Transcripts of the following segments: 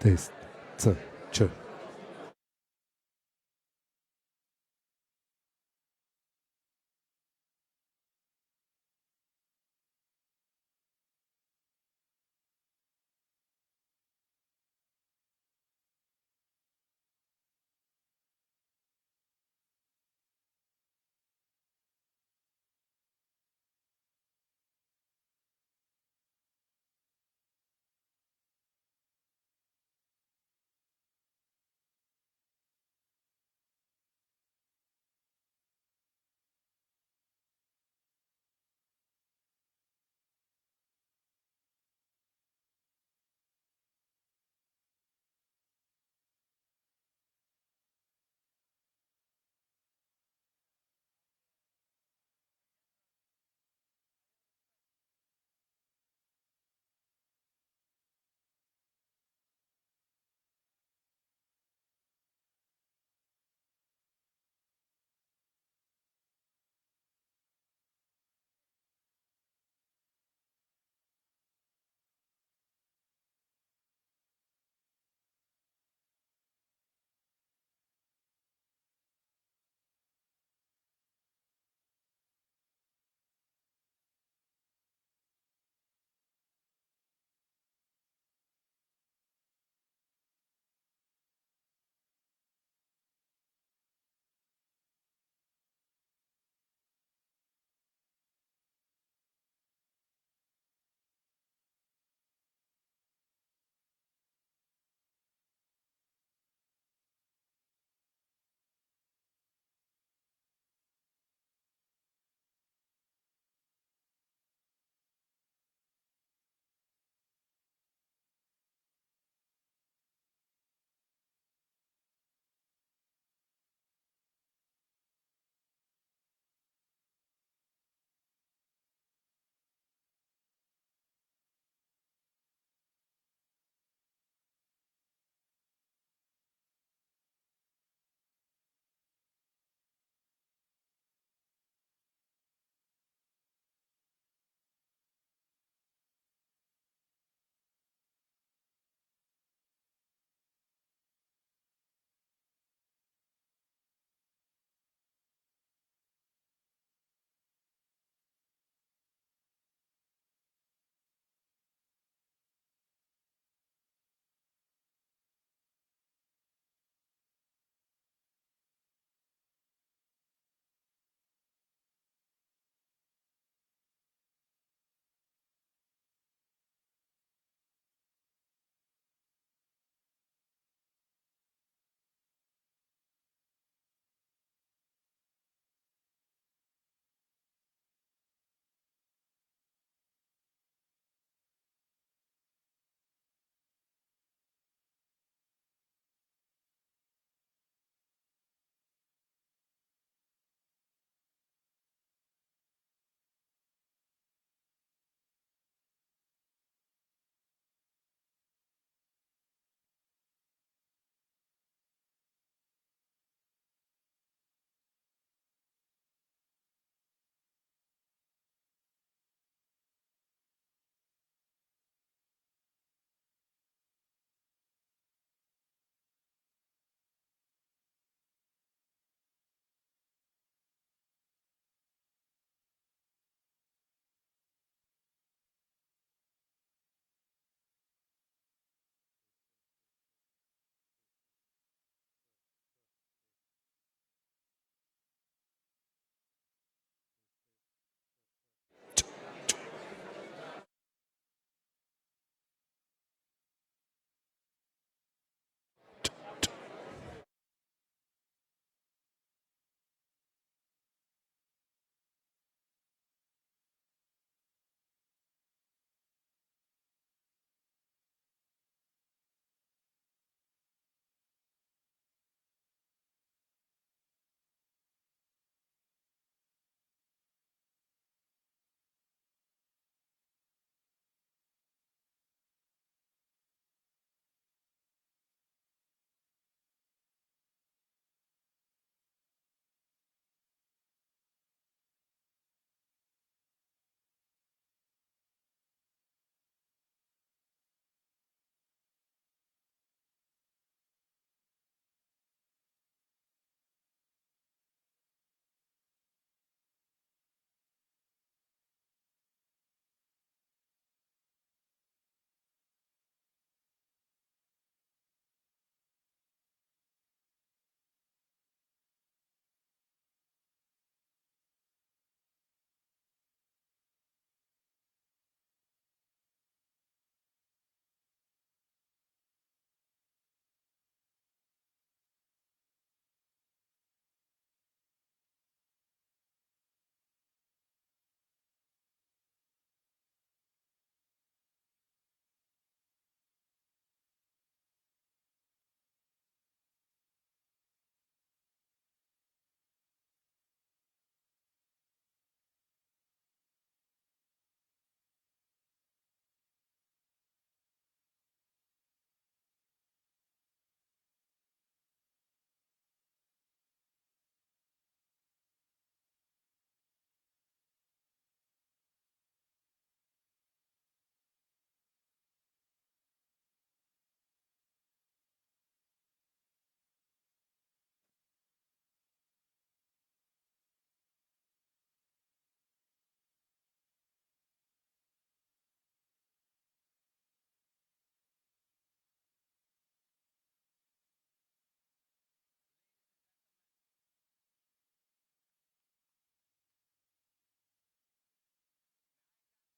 Test. C. Č.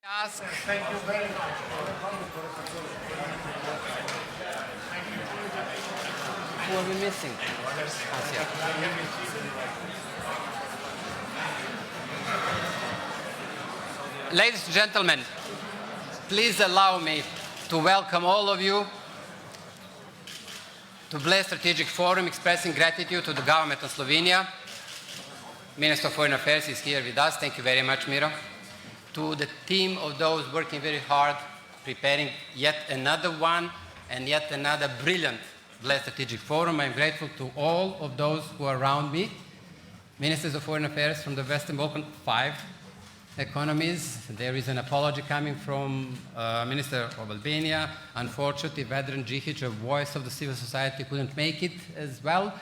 Ask. Thank you very much. Who are we missing? Ladies and gentlemen, please allow me to welcome all of you to Bled Strategic Forum, expressing gratitude to the government of Slovenia. Minister of Foreign Affairs is here with us. Thank you very much, Miro. To the team of those working very hard, preparing yet another one and yet another brilliant Bled Strategic Forum. I'm grateful to all of those who are around me, Ministers of Foreign Affairs from the Western Balkans, 5 economies. There is an apology coming from Minister of Albania. Unfortunately, Vedran Džikić, a voice of the civil society, couldn't make it as well.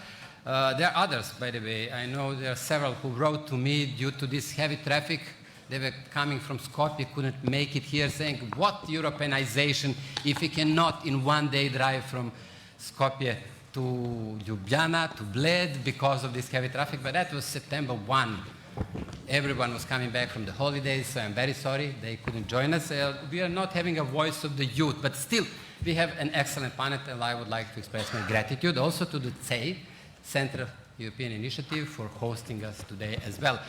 There are others, by the way. I know there are several who wrote to me due to this heavy traffic. They were coming from Skopje, couldn't make it here, saying, what Europeisation if we cannot in one day drive from Skopje to Ljubljana, to Bled, because of this heavy traffic. But that was September 1. Everyone was coming back from the holidays, so I'm very sorry they couldn't join us. We are not having a voice of the youth, but still, we have an excellent panel, and I would like to express my gratitude also to the CEI, Central European Initiative, for hosting us today as well.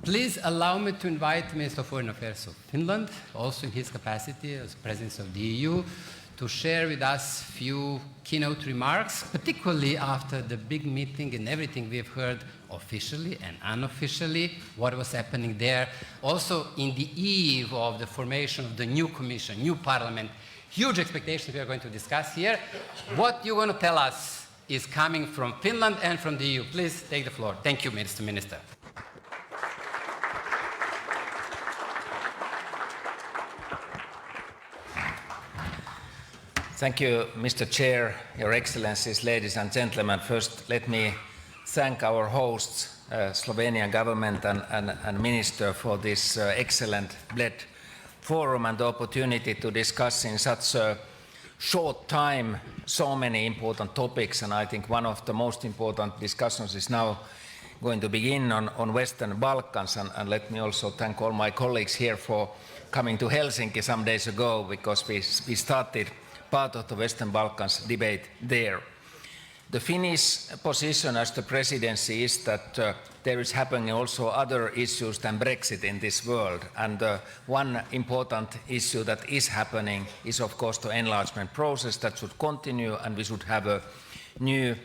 Please allow me to invite the Minister of Foreign Affairs of Finland, also in his capacity as President of the EU, to share with us a few keynote remarks, particularly after the big meeting and everything we've heard officially and unofficially, what was happening there. Also, in the eve of the formation of the new Commission, new Parliament, huge expectations we are going to discuss here. What you're going to tell us is coming from Finland and from the EU. Please take the floor. Thank you, Mr. Minister. Thank you, Mr. Chair, Your Excellencies, ladies and gentlemen. First, let me thank our hosts, Slovenian government and Minister, for this excellent Bled Forum and the opportunity to discuss in such a short time so many important topics. And I think one of the most important discussions is now going to begin on Western Balkans. And let me also thank all my colleagues here for coming to Helsinki some days ago, because we started part of the Western Balkans debate there. The Finnish position as the presidency is that there is happening also other issues than Brexit in this world. And one important issue that is happening is, of course, the enlargement process that should continue, and we should have a new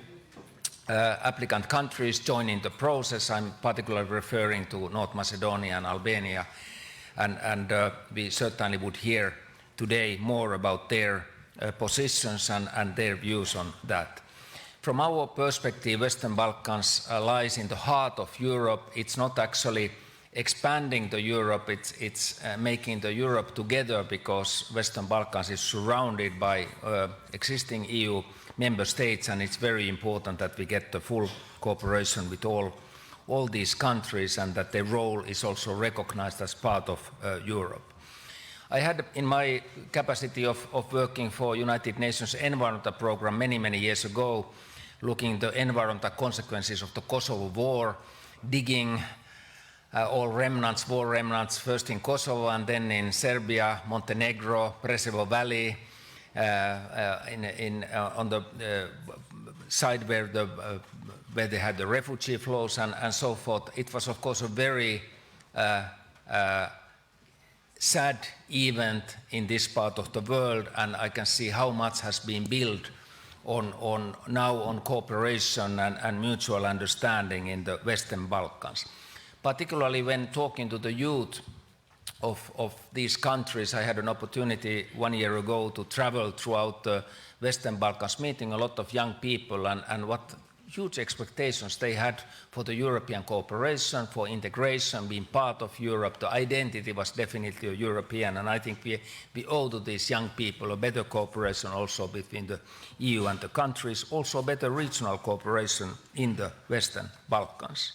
applicant countries joining the process. I'm particularly referring to North Macedonia and Albania. And we certainly would hear today more about their positions and their views on that. From our perspective, Western Balkans lies in the heart of Europe. It's not actually expanding the Europe, it's making the Europe together, because Western Balkans is surrounded by existing EU member states, and it's very important that we get the full cooperation with all these countries, and that their role is also recognized as part of Europe. I had, in my capacity of working for United Nations Environmental Programme many years ago, looking at the environmental consequences of the Kosovo War, digging all remnants, war remnants, first in Kosovo and then in Serbia, Montenegro, Presevo Valley, on the side where they had the refugee flows and so forth. It was, of course, a very sad event in this part of the world, and I can see how much has been built now on cooperation and mutual understanding in the Western Balkans. Particularly when talking to the youth of these countries, I had an opportunity 1 year ago to travel throughout the Western Balkans, meeting a lot of young people, and what huge expectations they had for the European cooperation, for integration, being part of Europe. The identity was definitely a European, and I think we owe to these young people a better cooperation also between the EU and the countries, also better regional cooperation in the Western Balkans.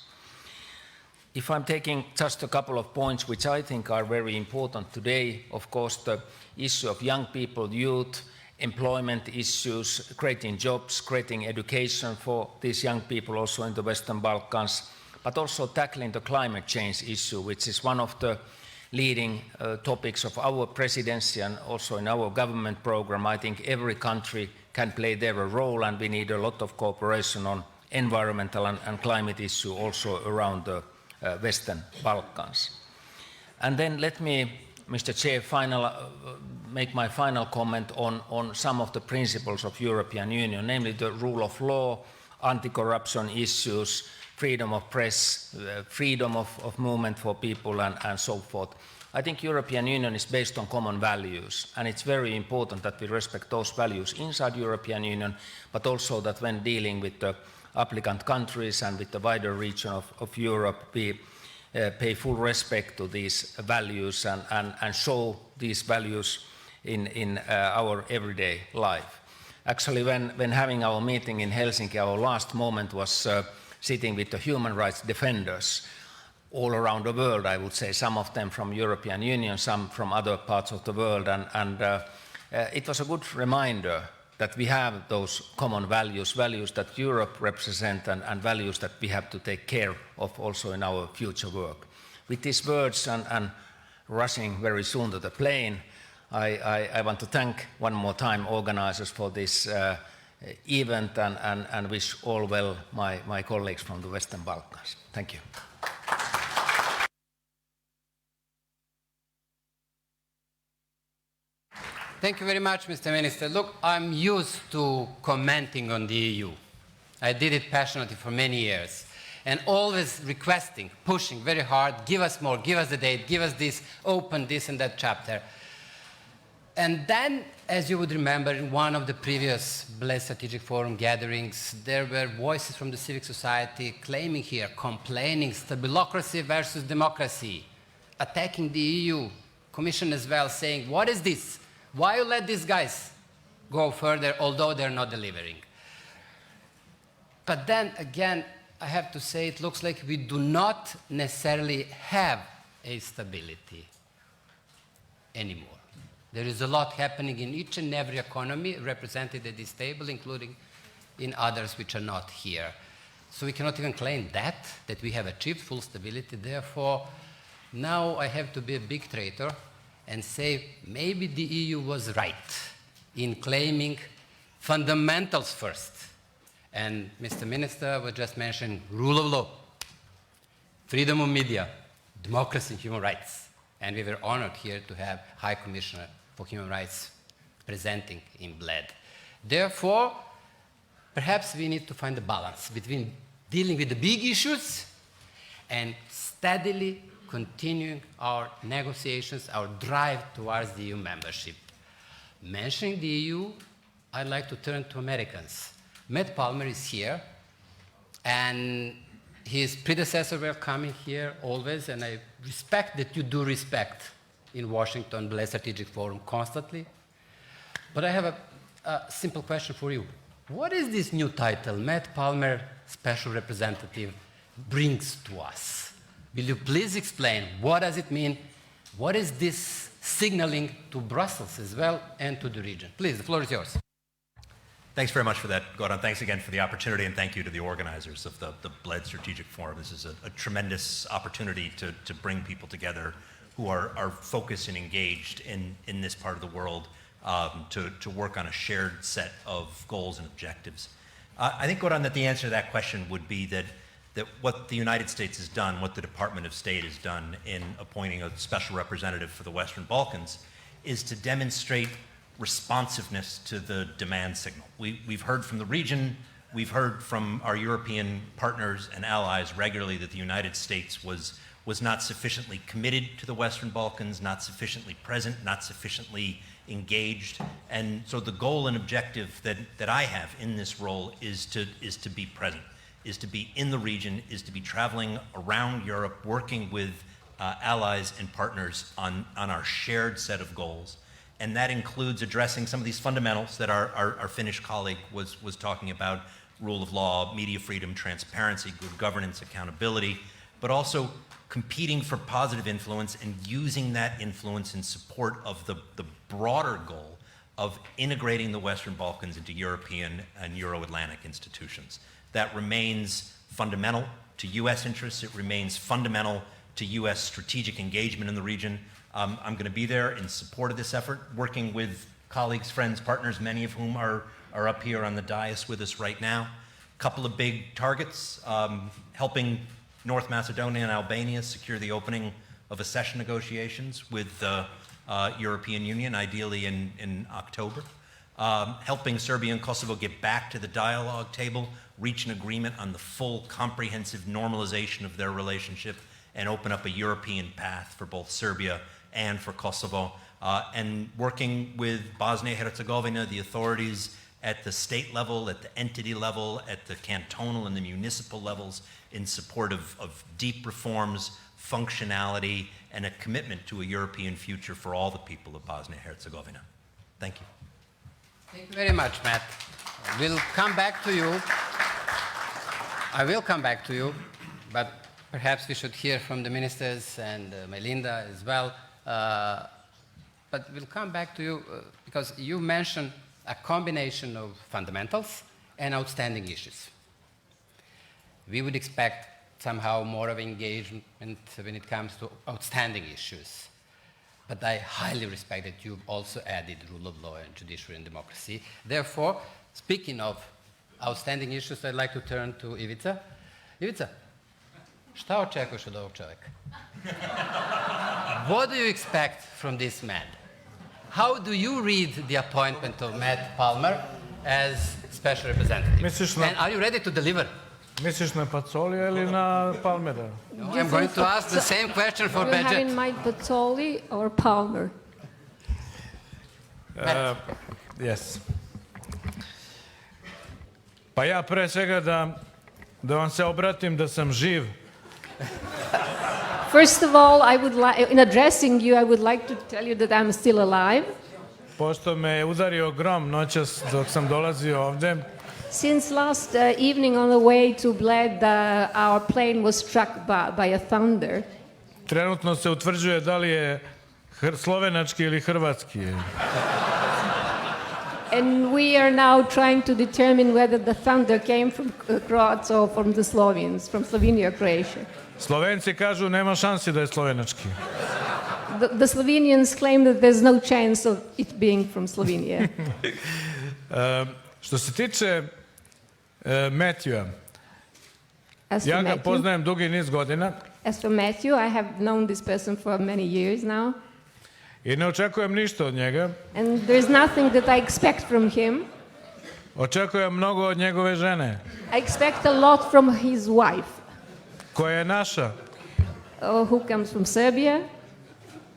If I'm taking just a couple of points which I think are very important today, of course, the issue of young people, youth, employment issues, creating jobs, creating education for these young people also in the Western Balkans, but also tackling the climate change issue, which is one of the leading topics of our presidency and also in our government program. I think every country can play their role, and we need a lot of cooperation on environmental and climate issue also around the Western Balkans. And then let me, Mr. Chair, make my final comment on some of the principles of European Union, namely the rule of law, anti-corruption issues, freedom of press, freedom of movement for people, and so forth. I think European Union is based on common values, and it's very important that we respect those values inside European Union, but also that when dealing with the applicant countries and with the wider region of Europe, we pay full respect to these values and show these values in our everyday life. Actually, when having our meeting in Helsinki, our last moment was sitting with the human rights defenders all around the world, I would say, some of them from European Union, some from other parts of the world, and it was a good reminder that we have those common values, values that Europe represents, and values that we have to take care of also in our future work. With these words and rushing very soon to the plane, I want to thank one more time organizers for this event and wish all well my colleagues from the Western Balkans. Thank you. Thank you very much, Mr. Minister. Look, I'm used to commenting on the EU. I did it passionately for many years, and always requesting, pushing very hard, give us more, give us the date, give us this, open this and that chapter. And then, as you would remember, in one of the previous Bled Strategic Forum gatherings, there were voices from the civic society claiming here, complaining, stabilocracy versus democracy, attacking the EU, Commission as well, saying, what is this? Why you let these guys go further, although they're not delivering? But then again, I have to say, it looks like we do not necessarily have a stability anymore. There is a lot happening in each and every economy represented at this table, including in others which are not here. So we cannot even claim that we have achieved full stability. Therefore, now I have to be a big traitor and say maybe the EU was right in claiming fundamentals first. And Mr. Minister was just mentioning rule of law, freedom of media, democracy and human rights. And we were honored here to have High Commissioner for Human Rights presenting in Bled. Therefore, perhaps we need to find a balance between dealing with the big issues and steadily continuing our negotiations, our drive towards the EU membership. Mentioning the EU, I'd like to turn to Americans. Matt Palmer is here, and his predecessors were coming here always, and I respect that you do respect in Washington, Bled Strategic Forum constantly. But I have a simple question for you. What is this new title, Matt Palmer, Special Representative, brings to us? Will you please explain what does it mean? What is this signaling to Brussels as well and to the region? Please, the floor is yours. Thanks very much for that, Goran. Thanks again for the opportunity, and thank you to the organizers of the Bled Strategic Forum. This is a tremendous opportunity to bring people together who are focused and engaged in this part of the world to work on a shared set of goals and objectives. I think, Goran, that the answer to that question would be that what the United States has done, what the Department of State has done in appointing a special representative for the Western Balkans, is to demonstrate responsiveness to the demand signal. We've heard from the region, we've heard from our European partners and allies regularly that the United States was not sufficiently committed to the Western Balkans, not sufficiently present, not sufficiently engaged. And so the goal and objective that I have in this role is to be present, is to be in the region, is to be traveling around Europe, working with allies and partners on our shared set of goals. And that includes addressing some of these fundamentals that our Finnish colleague was talking about, rule of law, media freedom, transparency, good governance, accountability, but also competing for positive influence and using that influence in support of the broader goal of integrating the Western Balkans into European and Euro-Atlantic institutions. That remains fundamental to US interests. It remains fundamental to U.S. strategic engagement in the region. I'm going to be there in support of this effort, working with colleagues, friends, partners, many of whom are up here on the dais with us right now. A couple of big targets, helping North Macedonia and Albania secure the opening of accession negotiations with the European Union, ideally in October. Helping Serbia and Kosovo get back to the dialogue table, reach an agreement on the full comprehensive normalization of their relationship, and open up a European path for both Serbia and for Kosovo. And working with Bosnia-Herzegovina, the authorities at the state level, at the entity level, at the cantonal and the municipal levels in support of deep reforms, functionality, and a commitment to a European future for all the people of Bosnia-Herzegovina. Thank you. Thank you very much, Matt. We'll come back to you. I will come back to you, but perhaps we should hear from the ministers and Majlinda as well. But we'll come back to you because you mentioned a combination of fundamentals and outstanding issues. We would expect somehow more of engagement when it comes to outstanding issues. But I highly respect that you've also added rule of law and judiciary and democracy. Therefore, speaking of outstanding issues, I'd like to turn to Ivica. Ivica, šta očekuješ od ovog čovjeka? What do you expect from this man? How do you read the appointment of Matt Palmer as special representative? And are you ready to deliver? Misliš na Pacolija ili na Palmera? No, I'm going to ask the same question for Do you have Bedjet. in mind Pazzoli or Palmer? Yes. Pa ja pre svega da vam se obratim da sam živ. First of all, in addressing you, I would like to tell you that I'm still alive. Pošto me je udario grom noćas dok sam dolazio ovde. Since last evening on the way to Bled, our plane was struck by a thunder. Trenutno se utvrđuje da li je slovenački ili hrvatski. And we are now trying to determine whether the thunder came from Croats or from the Slovenes, from Slovenia or Croatia. Slovenci kažu nema šansi da je slovenački. The Slovenians claim that there's no chance of it being from Slovenia. Što se tiče Matthewa, ja ga poznajem dugi niz godina. As for Matthew, I have known this person for many years now. I ne očekujem ništa od njega. And there's nothing that I expect from him. Očekujem mnogo od njegove žene. I expect a lot from his wife. Koja je naša. Who comes from Serbia.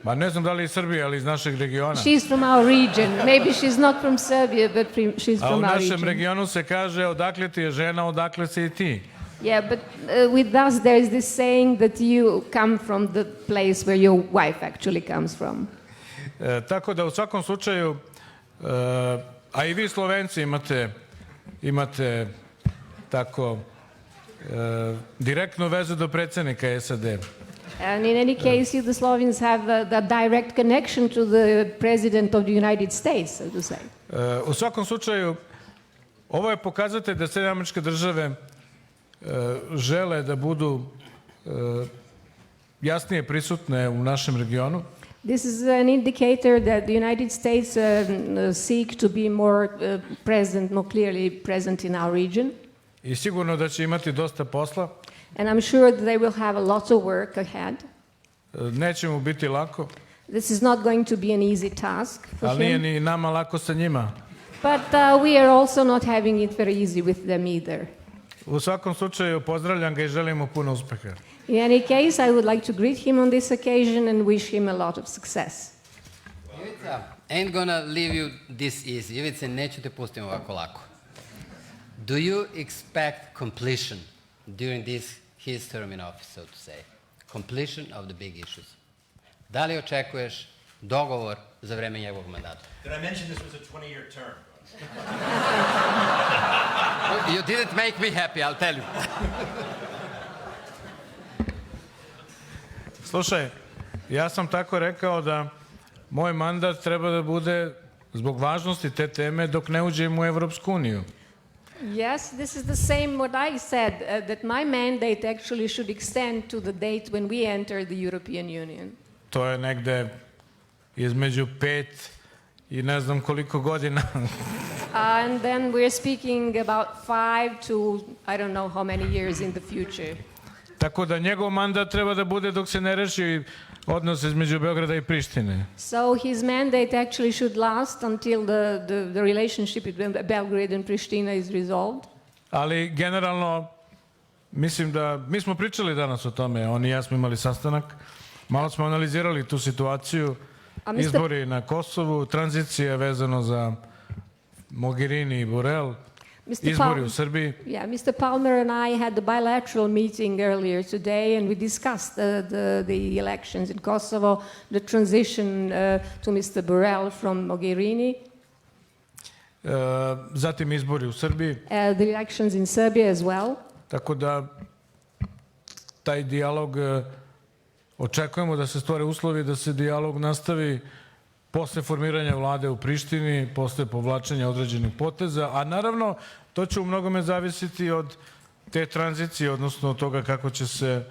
Ma ne znam da li je Srbija, ali iz našeg regiona. She's from our region. Maybe she's not from Serbia, but she's from our region. A u našem regionu se kaže odakle ti je žena, odakle si i ti. Yeah, but with us there is this saying that you come from the place where your wife actually comes from. Tako da u svakom slučaju, a i vi Slovenci imate tako direktnu vezu do predsjednika SAD. And in any case, you, the Slovenes, have the direct connection to the President of the United States, so to say. U svakom slučaju, ovo je pokazatelj da Sjedinjene Američke Države žele da budu jasnije prisutne u našem regionu. This is an indicator that the United States seek to be more present, more clearly present in our region. I sigurno da će imati dosta posla. And I'm sure that they will have a lot of work ahead. Neće mu biti lako. This is not going to be an easy task for Ali nije him. ni nama lako sa njima. But we are also not having it very easy with them either. U svakom slučaju pozdravljam ga i želim mu puno uspeha. In any case, I would like to greet him on this occasion and wish him a lot of success. Ivica, ain't gonna leave you this easy. Ivica, neću te pustim ovako lako. Do you expect completion during his term in office, so to say? Completion of the big issues. Da li očekuješ dogovor za vreme njegovog mandata? Did I mention this was a 20-year term? You didn't make me happy, I'll tell you. Slušaj, ja sam tako rekao da moj mandat treba da bude zbog važnosti te teme dok ne uđemo u Evropsku uniju. Yes, this is the same what I said, that my mandate actually should extend to the date when we enter the European Union. To je negde između 5 i ne znam koliko godina. And then we're speaking about 5 to I don't know how many years in the future. Tako da njegov mandat treba da bude dok se ne reši odnos između Beograda i Prištine. So his mandate actually should last until the relationship between Belgrade and Pristina is resolved. Ali generalno, mislim da, mi smo pričali danas o tome, oni i ja smo imali sastanak, malo smo analizirali tu situaciju, izbori na Kosovu, tranzicija vezano za Mogherini i Borrell, izbori u Srbiji. Yeah, Mr. Palmer and I had a bilateral meeting earlier today, and we discussed the elections in Kosovo, the transition to Mr. Borrell from Mogherini. Zatim izbori u Srbiji. The elections in Serbia as well. Tako da taj dijalog očekujemo da se stvore uslovi da se dijalog nastavi posle formiranja vlade u Prištini, posle povlačenja određenih poteza, a naravno to će u mnogome zavisiti od te tranzicije, odnosno od toga kako će se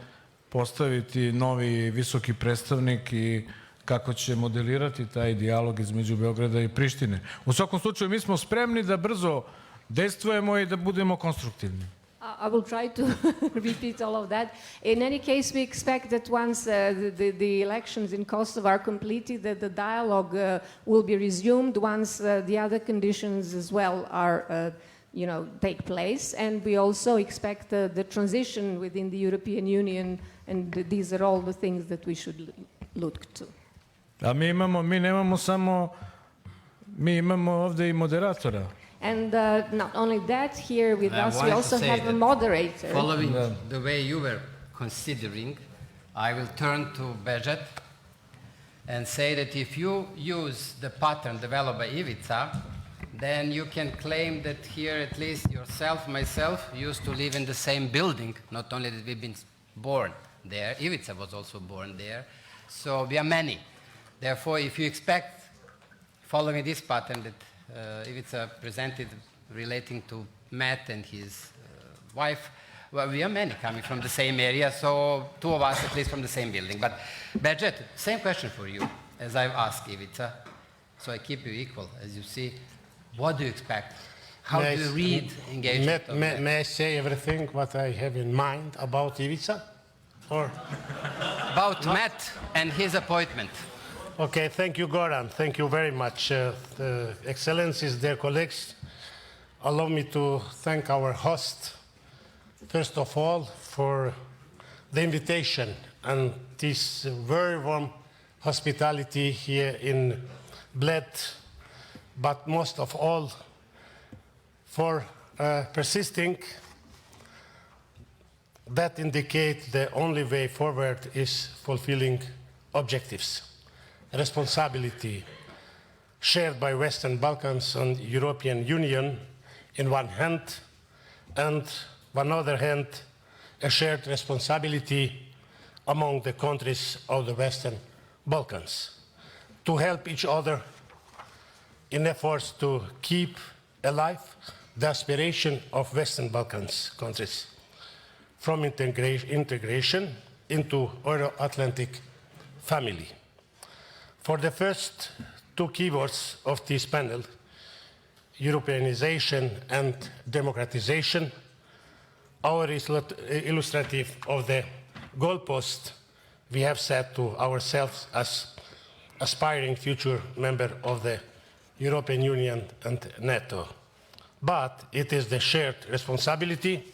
postaviti novi visoki predstavnik i kako će modelirati taj dijalog između Beograda i Prištine. U svakom slučaju mi smo spremni da brzo dejstvujemo i da budemo konstruktivni. I will try to repeat all of that. In any case, we expect that once the elections in Kosovo are completed, that the dialogue will be resumed once the other conditions as well are, take place. And we also expect the transition within the European Union, and these are all the things that we should look to. A mi imamo ovde i moderatora. And not only that, here with us we also have a moderator. Following the way you were considering, I will turn to Bled and say that if you use the pattern developed by Ivica, then you can claim that here at least yourself, myself, used to live in the same building, not only that we've been born there, Ivica was also born there, so we are many. Therefore, if you expect, following this pattern that Ivica presented relating to Matt and his wife, well, we are many coming from the same area, so two of us at least from the same building. But Bled, same question for you as I've asked Ivica, so I keep you equal. As you see, what do you expect? How do you read engagement? May I say everything what I have in mind about Ivica? Or? About Matt and his appointment. Okay, thank you, Goran. Thank you very much. Excellencies, dear colleagues, allow me to thank our host, first of all, for the invitation and this very warm hospitality here in Bled, but most of all, for persisting that indicate the only way forward is fulfilling objectives. Responsibility shared by Western Balkans and European Union in one hand, and on the other hand, a shared responsibility among the countries of the Western Balkans to help each other in efforts to keep alive the aspiration of Western Balkans countries from integration into Euro-Atlantic family. For the first two keywords of this panel, Europeisation and Democratisation, our illustrative of the goalpost we have set to ourselves as aspiring future member of the European Union and NATO. But it is the shared responsibility.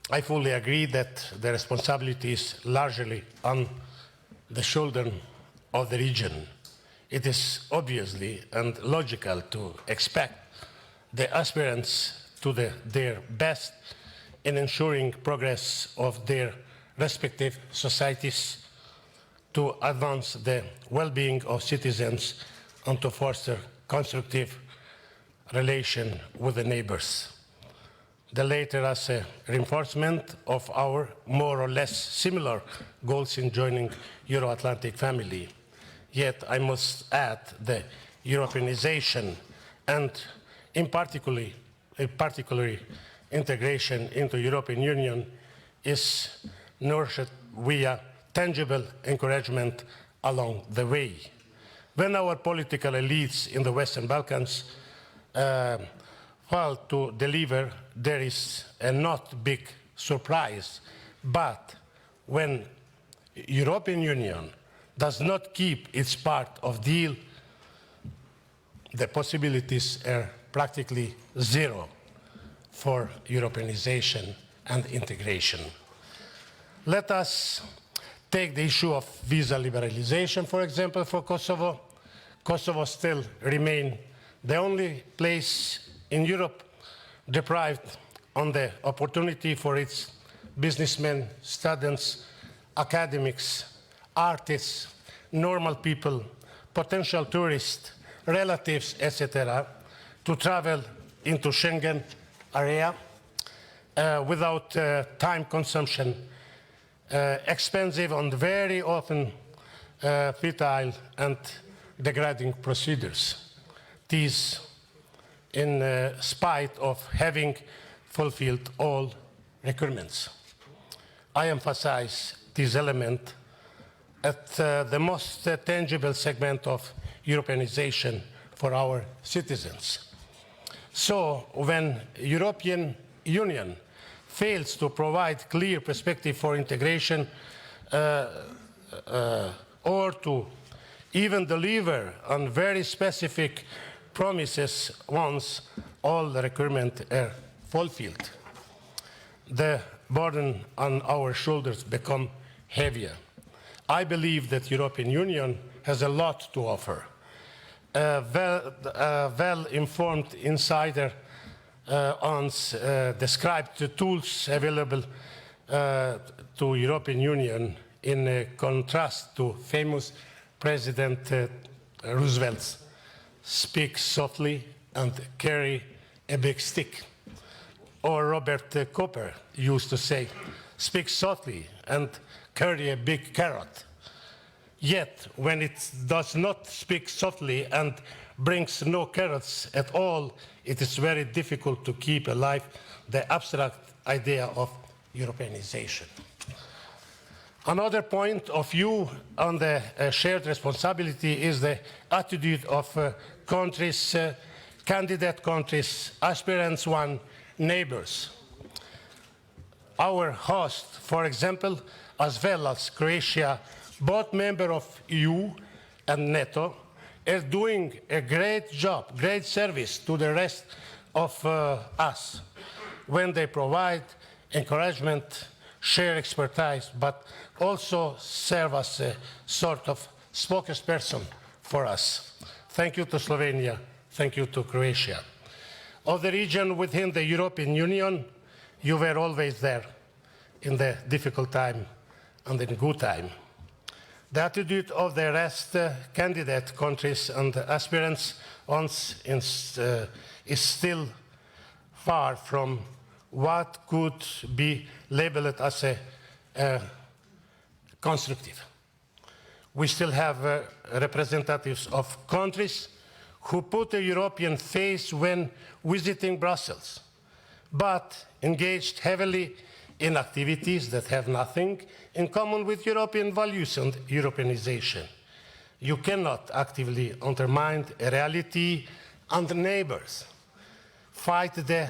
I fully agree that the responsibility is largely on the shoulder of the region. It is obviously and logical to expect the aspirants to their best in ensuring progress of their respective societies, to advance the well-being of citizens and to foster constructive relation with the neighbors. The latter as a reinforcement of our more or less similar goals in joining Euro-Atlantic family. Yet I must add the Europeanization and in particular particularly integration into European Union, is nourished via tangible encouragement along the way. When our political elites in the Western Balkans fail to deliver, there is a not big surprise. But when European Union does not keep its part of deal, the possibilities are practically zero for Europeanization and integration. Let us take the issue of visa liberalization, for example, for Kosovo. Kosovo still remains the only place in Europe deprived of the opportunity for its businessmen, students, academics, artists, normal people, potential tourists, relatives, etc., to travel into Schengen area without time consumption, expensive and very often futile and degrading procedures. These in spite of having fulfilled all requirements. I emphasize this element at the most tangible segment of Europeanization for our citizens. So when European Union fails to provide clear perspective for integration or to even deliver on very specific promises once all the requirements are fulfilled, the burden on our shoulders become heavier. I believe that European Union has a lot to offer. Well-informed insider described the tools available to European Union in contrast to famous President Roosevelt's speak softly and carry a big stick. Or Robert Cooper used to say, speak softly and carry a big carrot. Yet, when it does not speak softly and brings no carrots at all, it is very difficult to keep alive the abstract idea of Europeanization. Another point of view on the shared responsibility is the attitude of countries, candidate countries, aspirants one, neighbors. Our host, for example, as well as Croatia, both members of EU and NATO, are doing a great job, great service to the rest of us when they provide encouragement, share expertise, but also serve as a sort of spokesperson for us. Thank you to Slovenia, thank you to Croatia. Of the region within the European Union, you were always there in the difficult time and in good time. The attitude of the rest candidate countries and aspirants is still far from what could be labeled as a constructive. We still have representatives of countries who put a European face when visiting Brussels, but engaged heavily in activities that have nothing in common with European values and Europeanization. You cannot actively undermine a reality and neighbors. Fight the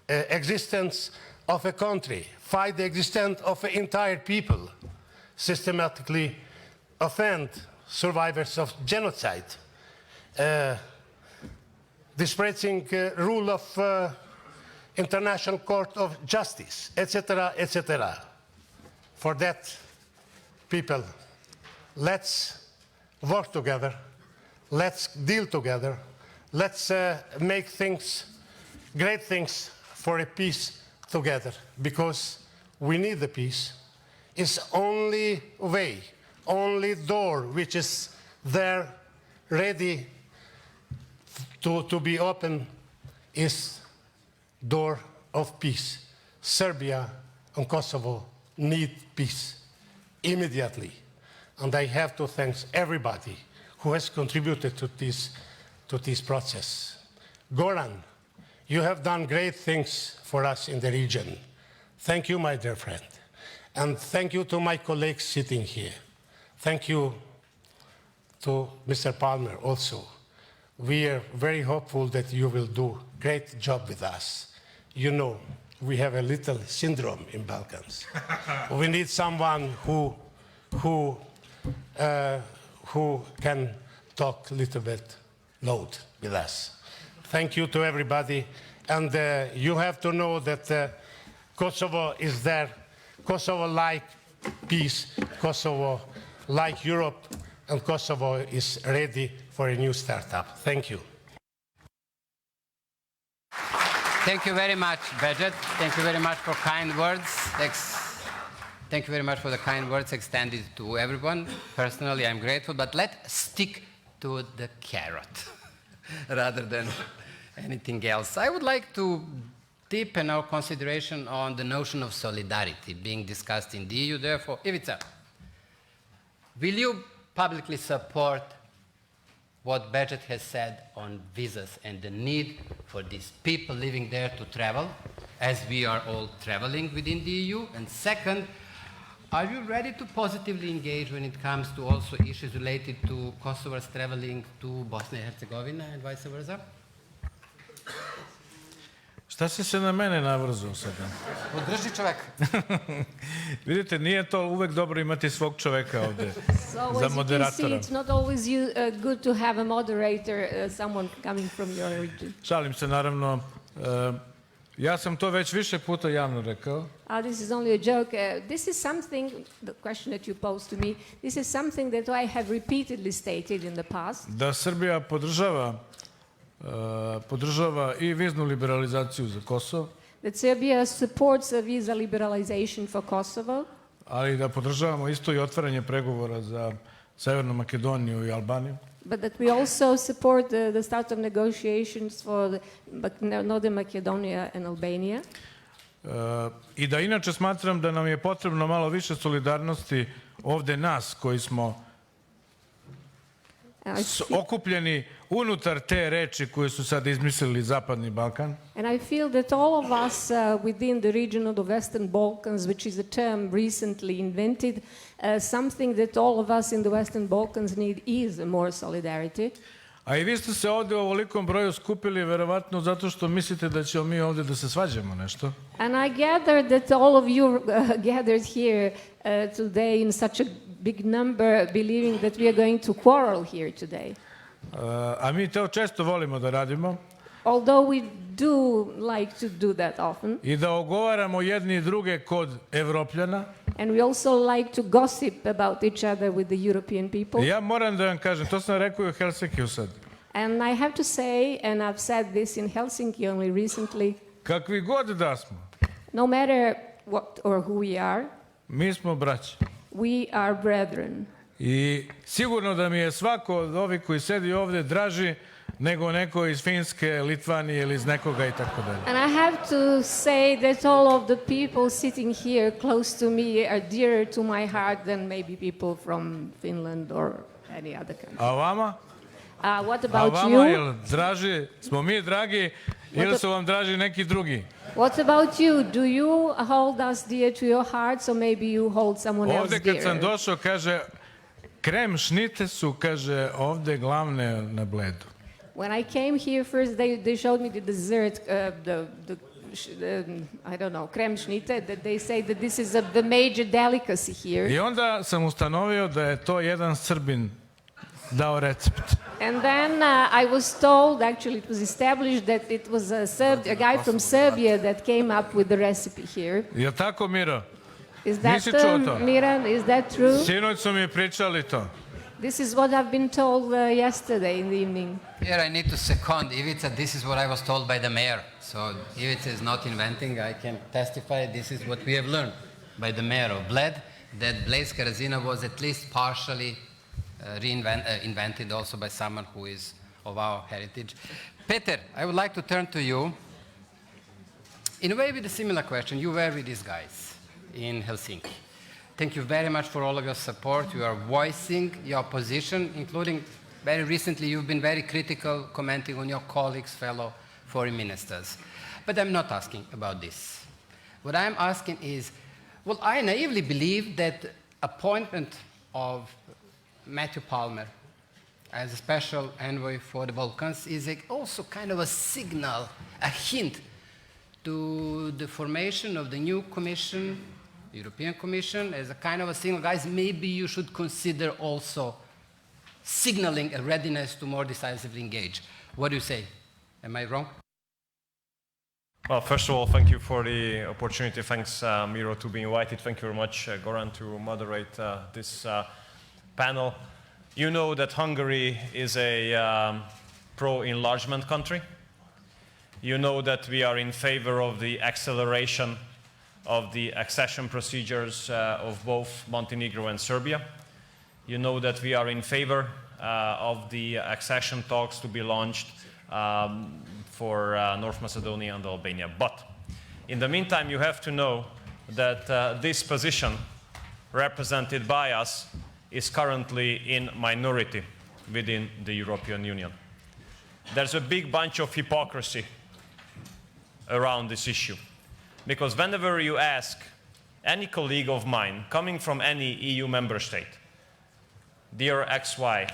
existence of a country, fight the existence of an entire people, systematically offend survivors of genocide, disparaging rule of International Court of Justice, etc., etc. For that, people, let's work together, let's deal together, let's make things, great things for a peace together, because we need the peace. It's only way, only door which is there ready to be open is door of peace. Serbia and Kosovo need peace immediately. And I have to thank everybody who has contributed to this process. Goran You have done great things for us in the region. Thank you, my dear friend. And thank you to my colleagues sitting here. Thank you to Mr. Palmer also. We are very hopeful that you will do a great job with us. You know, we have a little syndrome in Balkans. We need someone who can talk a little bit loud with us. Thank you to everybody. And you have to know that Kosovo is there. Kosovo like peace. Kosovo like Europe. And Kosovo is ready for a new startup. Thank you. Thank you very much, Bejet. Thank you very much for kind words. Thank you very much for the kind words extended to everyone. Personally, I'm grateful, but let's stick to the carrot rather than anything else. I would like to deepen our consideration on the notion of solidarity being discussed in the EU. Therefore, Ivica, will you publicly support what Bejet has said on visas and the need for these people living there to travel, as we are all traveling within the EU? And second, are you ready to positively engage when it comes to also issues related to Kosovars traveling to Bosnia and Herzegovina and vice versa? Šta si se na mene navrzao sada? Podrži čovek. Vidite, nije to uvek dobro imati svog čoveka ovde za moderatora. It's not always good to have a moderator, someone coming from your region. Šalim se, naravno. Ja sam to već više puta javno rekao. This is only a joke. This is something, the question that you posed to me, this is something that I have repeatedly stated in the past. Da Srbija podržava i viznu liberalizaciju za Kosovo. That Serbia supports a visa liberalization for Kosovo. Ali da podržavamo isto i otvaranje pregovora za Severnu Makedoniju i Albaniju. But that we also support the start of negotiations for Northern Macedonia and Albania. I da inače smatram da nam je potrebno malo više solidarnosti ovde nas koji smo okupljeni unutar te reči koje su sad izmislili Zapadni Balkan. And I feel that all of us within the region of the Western Balkans, which is a term recently invented, something that all of us in the Western Balkans need is more solidarity. A i vi ste se ovde u ovolikom broju skupili verovatno zato što mislite da ćemo mi ovde da se svađamo nešto. And I gather that all of you gathered here today in such a big number, believing that we are going to quarrel here today. A mi to često volimo da radimo. Although we do like to do that often. I da ogovaramo jedni i druge kod Evropljana. And we also like to gossip about each other with the European people. Ja moram da vam kažem, to sam rekao i u Helsinkiju sad. And I have to say, and I've said this in Helsinki only recently, kakvi god da smo, no matter what or who we are, mi smo braća. We are brethren. I sigurno da mi je svako od ovih koji sedi ovde draži nego neko iz Finske, Litvanije ili iz nekoga i tako dalje. And I have to say that all of the people sitting here close to me are dearer to my heart than maybe people from Finland or any other country. A vama? What about you? A vama, jel draži, smo mi dragi ili su vam draži neki drugi? What about you? Do you hold us dear to your hearts or maybe you hold someone else dear? Ovde kad sam došao, kaže, krem šnite su, kaže, ovde glavne na Bledu. When I came here first, they showed me the dessert, I don't know, krem šnite, that they say that this is the major delicacy here. I onda sam ustanovio da je to jedan Srbin dao recept. And then I was told, actually it was established that it was a guy from Serbia that came up with the recipe here. Je tako, Miro? Is that Miran, is that true? Sinoć su mi pričali to. This is what I've been told yesterday in the evening. Here I need to second Ivica, this is what I was told by the mayor. So Ivica is not inventing, I can testify this is what we have learned by the mayor of Bled, that Blejska razina was at least partially invented also by someone who is of our heritage. Peter, I would like to turn to you. In a way with a similar question, you were with these guys in Helsinki. Thank you very much for all of your support. You are voicing your position, including very recently you've been very critical, commenting on your colleagues, fellow foreign ministers. But I'm not asking about this. What I'm asking is, well, I naively believe that appointment of Matthew Palmer as a special envoy for the Balkans is also kind of a signal, a hint to the formation of the new Commission, European Commission, as a kind of a signal, guys, maybe you should consider also signaling a readiness to more decisively engage. What do you say? Am I wrong? Well, first of all, thank you for the opportunity. Thanks, Miro, to be invited. Thank you very much, Goran, to moderate this panel. You know that Hungary is a pro-enlargement country. You know that we are in favor of the acceleration of the accession procedures of both Montenegro and Serbia. You know that we are in favor of the accession talks to be launched for North Macedonia and Albania. But in the meantime, you have to know that this position represented by us is currently in minority within the European Union. There's a big bunch of hypocrisy around this issue. Because whenever you ask any colleague of mine coming from any EU member state, dear XY,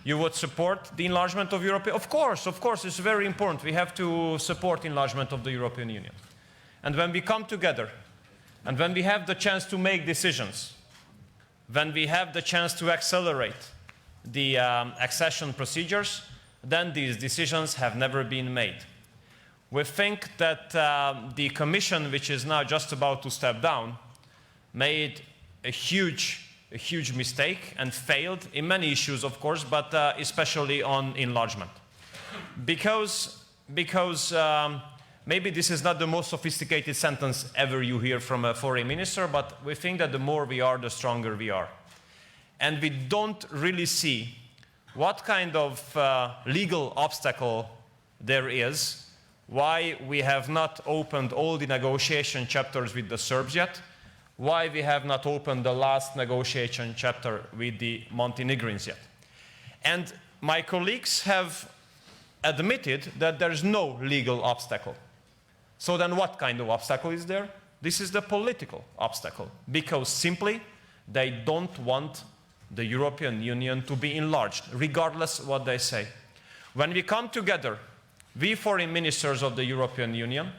you would support the enlargement of Europe? Of course, it's very important. We have to support enlargement of the European Union. And when we come together, and when we have the chance to make decisions, when we have the chance to accelerate the accession procedures, then these decisions have never been made. We think that the Commission, which is now just about to step down, made a huge mistake and failed in many issues, of course, but especially on enlargement. Because maybe this is not the most sophisticated sentence ever you hear from a foreign minister, but we think that the more we are, the stronger we are. And we don't really see what kind of legal obstacle there is, why we have not opened all the negotiation chapters with the Serbs yet, why we have not opened the last negotiation chapter with the Montenegrins yet. And my colleagues have admitted that there's no legal obstacle. So then what kind of obstacle is there? This is the political obstacle, because simply they don't want the European Union to be enlarged, regardless what they say. When we come together, we foreign ministers of the European Union,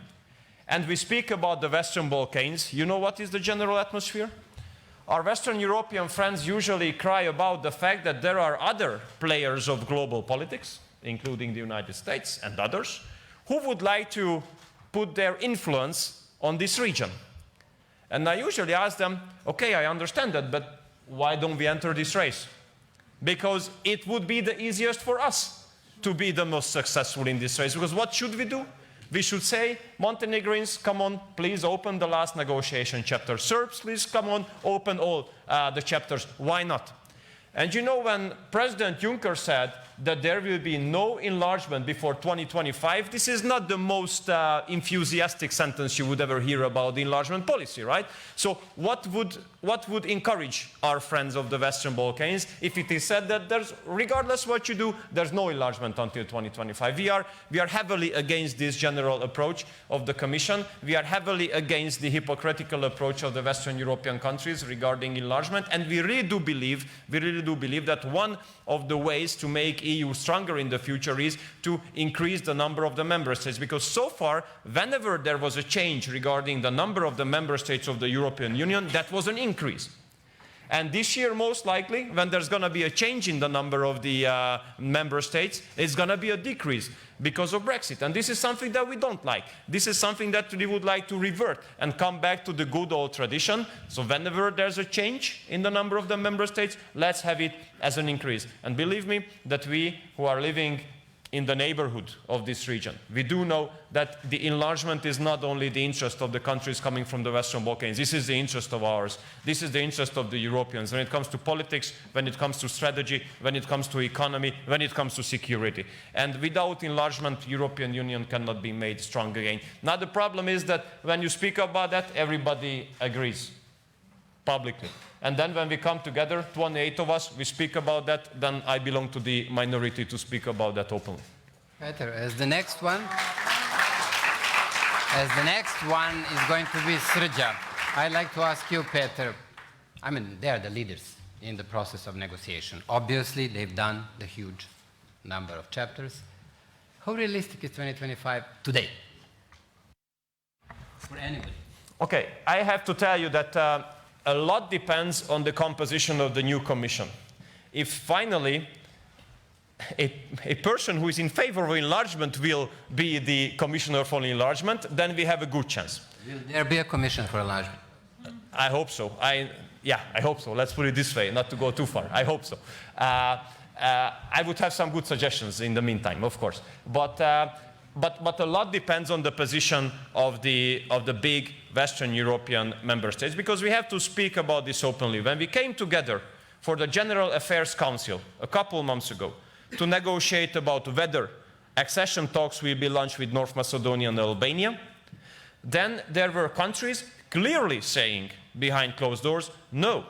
and we speak about the Western Balkans, you know what is the general atmosphere? Our Western European friends usually cry about the fact that there are other players of global politics, including the United States and others, who would like to put their influence on this region. And I usually ask them, okay, I understand that, but why don't we enter this race? Because it would be the easiest for us to be the most successful in this race. Because what should we do? We should say, Montenegrins, come on, please open the last negotiation chapter. Serbs, please come on, open all the chapters. Why not? And you know, when President Juncker said that there will be no enlargement before 2025, this is not the most enthusiastic sentence you would ever hear about the enlargement policy, right? So what would encourage our friends of the Western Balkans if it is said that there's, regardless what you do, there's no enlargement until 2025? We are heavily against this general approach of the Commission. We are heavily against the hypocritical approach of the Western European countries regarding enlargement, and we really do believe that one of the ways to make EU stronger in the future is to increase the number of the member states. Because so far, whenever there was a change regarding the number of the member states of the European Union, that was an increase. And this year, most likely, when there's going to be a change in the number of the member states, it's going to be a decrease because of Brexit. And this is something that we don't like. This is something that we would like to revert and come back to the good old tradition. So whenever there's a change in the number of the member states, let's have it as an increase. And believe me that we who are living in the neighborhood of this region, we do know that the enlargement is not only the interest of the countries coming from the Western Balkans. This is the interest of ours. This is the interest of the Europeans when it comes to politics, when it comes to strategy, when it comes to economy, when it comes to security. And without enlargement, European Union cannot be made strong again. Now the problem is that when you speak about that, everybody agrees publicly. And then when we come together, 28 of us, we speak about that, then I belong to the minority to speak about that openly. Better. As the next one. As the next one is going to be Srđa, I'd like to ask you, Peter, I mean, they are the leaders in the process of negotiation. Obviously, they've done the huge number of chapters. How realistic is 2025 today? For anybody. Okay, I have to tell you that a lot depends on the composition of the new commission. If finally a person who is in favor of enlargement will be the commissioner for enlargement, then we have a good chance. Will there be a commission for enlargement? I hope so. I hope so. Let's put it this way, not to go too far. I hope so. I would have some good suggestions in the meantime, of course. But a lot depends on the position of the big Western European member states, because we have to speak about this openly. When we came together for the General Affairs Council a couple of months ago to negotiate about whether accession talks will be launched with North Macedonia and Albania, then there were countries clearly saying behind closed doors, no.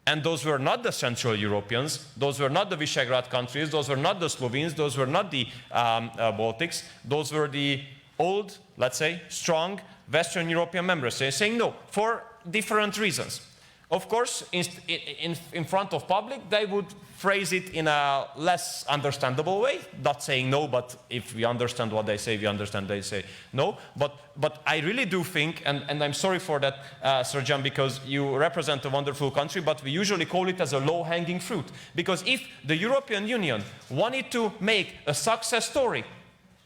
And those were not the Central Europeans, those were not the Visegrad countries, those were not the Slovenes, those were not the Baltics, those were the old, let's say, strong Western European members saying no, for different reasons. Of course, in front of public, they would phrase it in a less understandable way, not saying no, but if we understand what they say, we understand they say no. But I really do think, and I'm sorry for that, Srđan, because you represent a wonderful country, but we usually call it as a low-hanging fruit. Because if the European Union wanted to make a success story,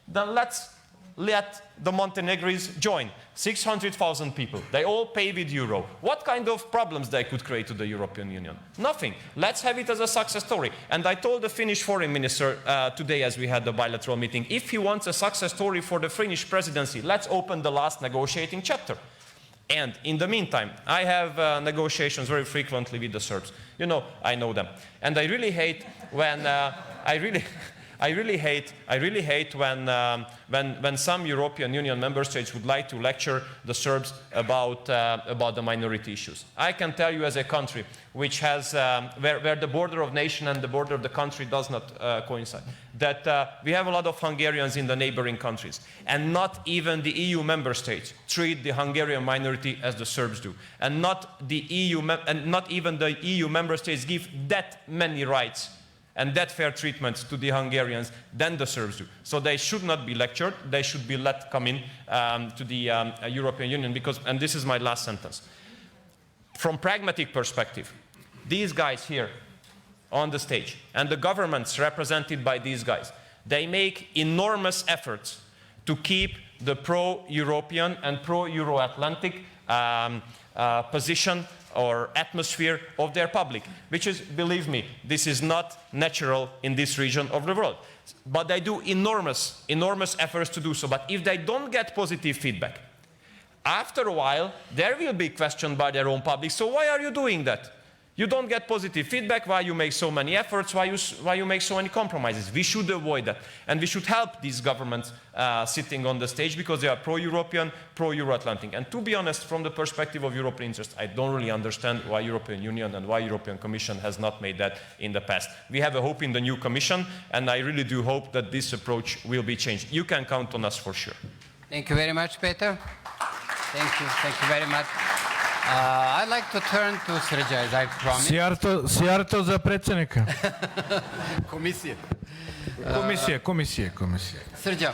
then let the Montenegrins join. 600,000 people. They all pay with euro. What kind of problems they could create to the European Union? Nothing. Let's have it as a success story. And I told the Finnish foreign minister today as we had the bilateral meeting, if he wants a success story for the Finnish presidency, let's open the last negotiating chapter. And in the meantime, I have negotiations very frequently with the Serbs. You know, I know them. And I really hate when I really hate when some European Union member states would like to lecture the Serbs about the minority issues. I can tell you, as a country which has where the border of nation and the border of the country does not coincide, that we have a lot of Hungarians in the neighboring countries, and not even the EU member states treat the Hungarian minority as the Serbs do, and not even the EU member states give that many rights and that fair treatment to the Hungarians than the Serbs do. So they should not be lectured, they should be let come in to the European Union, because, and this is my last sentence, from pragmatic perspective, these guys here on the stage, and the governments represented by these guys, they make enormous efforts to keep the pro-European and pro-Euro-Atlantic position or atmosphere of their public, which is, believe me, this is not natural in this region of the world. But they do enormous efforts to do so. But if they don't get positive feedback, after a while, they will be questioned by their own public. So why are you doing that? You don't get positive feedback, why you make so many efforts, why you make so many compromises. We should avoid that. And we should help these governments sitting on the stage, because they are pro-European, pro-Euro-Atlantic. And to be honest, from the perspective of European interest, I don't really understand why European Union and why European Commission has not made that in the past. We have a hope in the new Commission, and I really do hope that this approach will be changed. You can count on us for sure. Thank you very much, Peter. Thank you very much. I'd like to turn to Srđa, as I promised. Sijarto za predsjednika. Komisije. Srđa,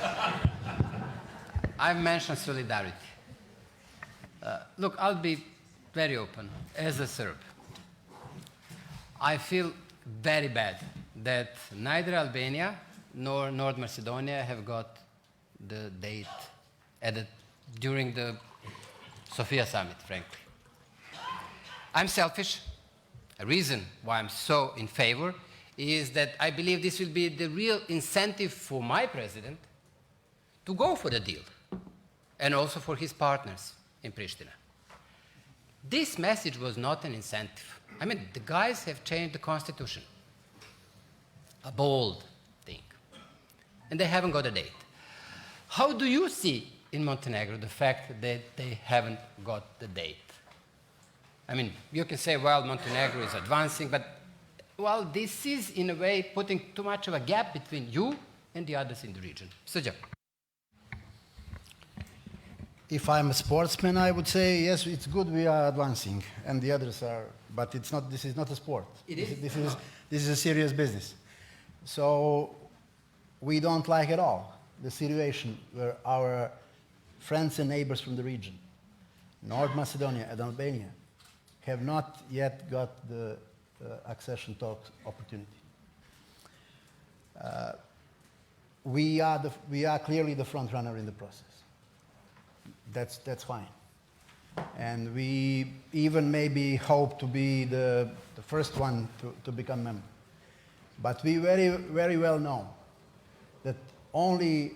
I've mentioned solidarity. Look, I'll be very open. As a Serb, I feel very bad that neither Albania nor North Macedonia have got the date added during the Sofia summit, frankly. I'm selfish. A reason why I'm so in favor is that I believe this will be the real incentive for my president to go for the deal, and also for his partners in Pristina. This message was not an incentive. I mean, the guys have changed the constitution. A bold thing. And they haven't got a date. How do you see in Montenegro the fact that they haven't got the date? I mean, you can say, well, Montenegro is advancing, but, well, this is, in a way, putting too much of a gap between you and the others in the region. Srđa. if I'm a sportsman, I would say, yes, it's good we are advancing, and the others are, but it's not, this is not a sport. This is a serious business. So we don't like at all the situation where our friends and neighbors from the region, North Macedonia and Albania, have not yet got the accession talks opportunity. We are clearly the front runner in the process. That's fine. And we even maybe hope to be the first one to become member. But we very, very well know that only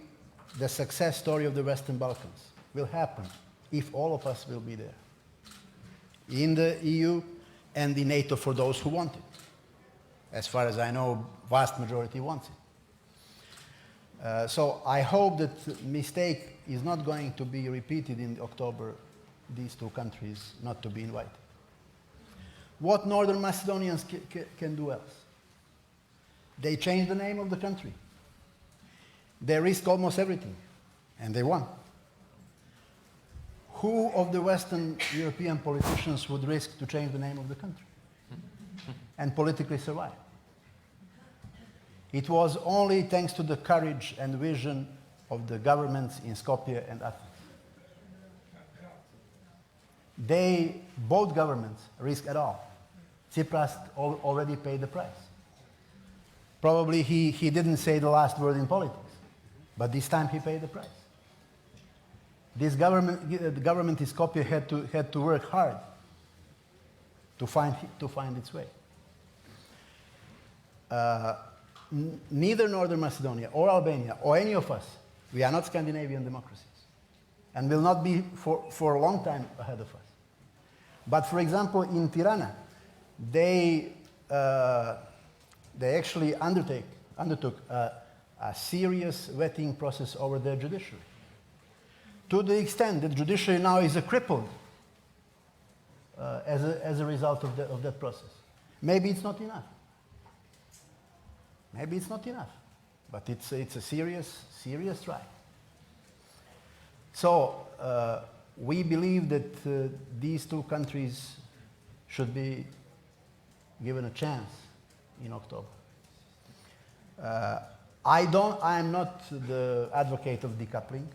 the success story of the Western Balkans will happen if all of us will be there. In the EU and in NATO for those who want it. As far as I know, vast majority wants it. So I hope that mistake is not going to be repeated in October, these two countries not to be invited. What Northern Macedonians can do else? They changed the name of the country. They risked almost everything, and they won. Who of the Western European politicians would risk to change the name of the country and politically survive? It was only thanks to the courage and vision of the governments in Skopje and Athens. Both governments risked it all. Tsipras already paid the price. Probably he didn't say the last word in politics, but this time he paid the price. The government in Skopje had to work hard to find its way. Neither Northern Macedonia or Albania or any of us, we are not Scandinavian democracies and will not be for a long time ahead of us. But for example, in Tirana, they actually undertook a serious vetting process over their judiciary. To the extent that the judiciary now is crippled as a result of that process. Maybe it's not enough. Maybe it's not enough, but it's a serious try. So we believe that these two countries should be given a chance in October. I'm not the advocate of decoupling.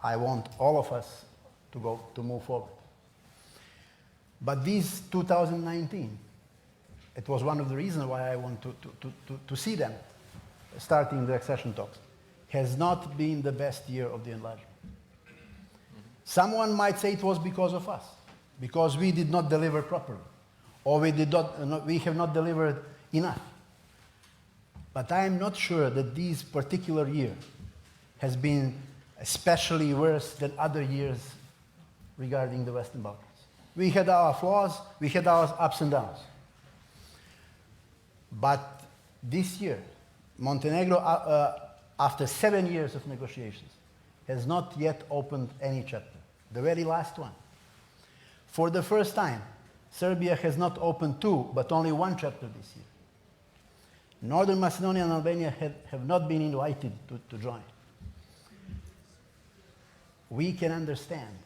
I want all of us to move forward. But this 2019, it was one of the reasons why I want to see them starting the accession talks, has not been the best year of the enlargement. Someone might say it was because of us, because we did not deliver properly, or we have not delivered enough. But I am not sure that this particular year has been especially worse than other years regarding the Western Balkans. We had our flaws, we had our ups and downs. But this year, Montenegro, after 7 years of negotiations, has not yet opened any chapter, the very last one. For the first time, Serbia has not opened 2, but only 1 chapter this year. Northern Macedonia and Albania have not been invited to join. We can understand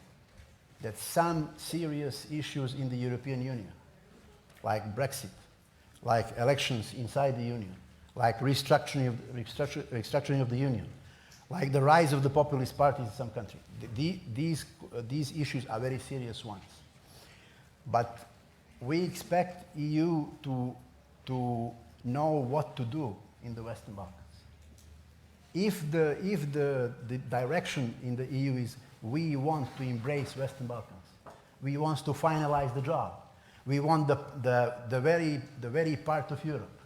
that some serious issues in the European Union, like Brexit, like elections inside the Union, like restructuring of the Union, like the rise of the populist parties in some countries. These issues are very serious ones. But we expect EU to know what to do in the Western Balkans. If the direction in the EU is we want to embrace Western Balkans, we want to finalize the job, we want the very part of Europe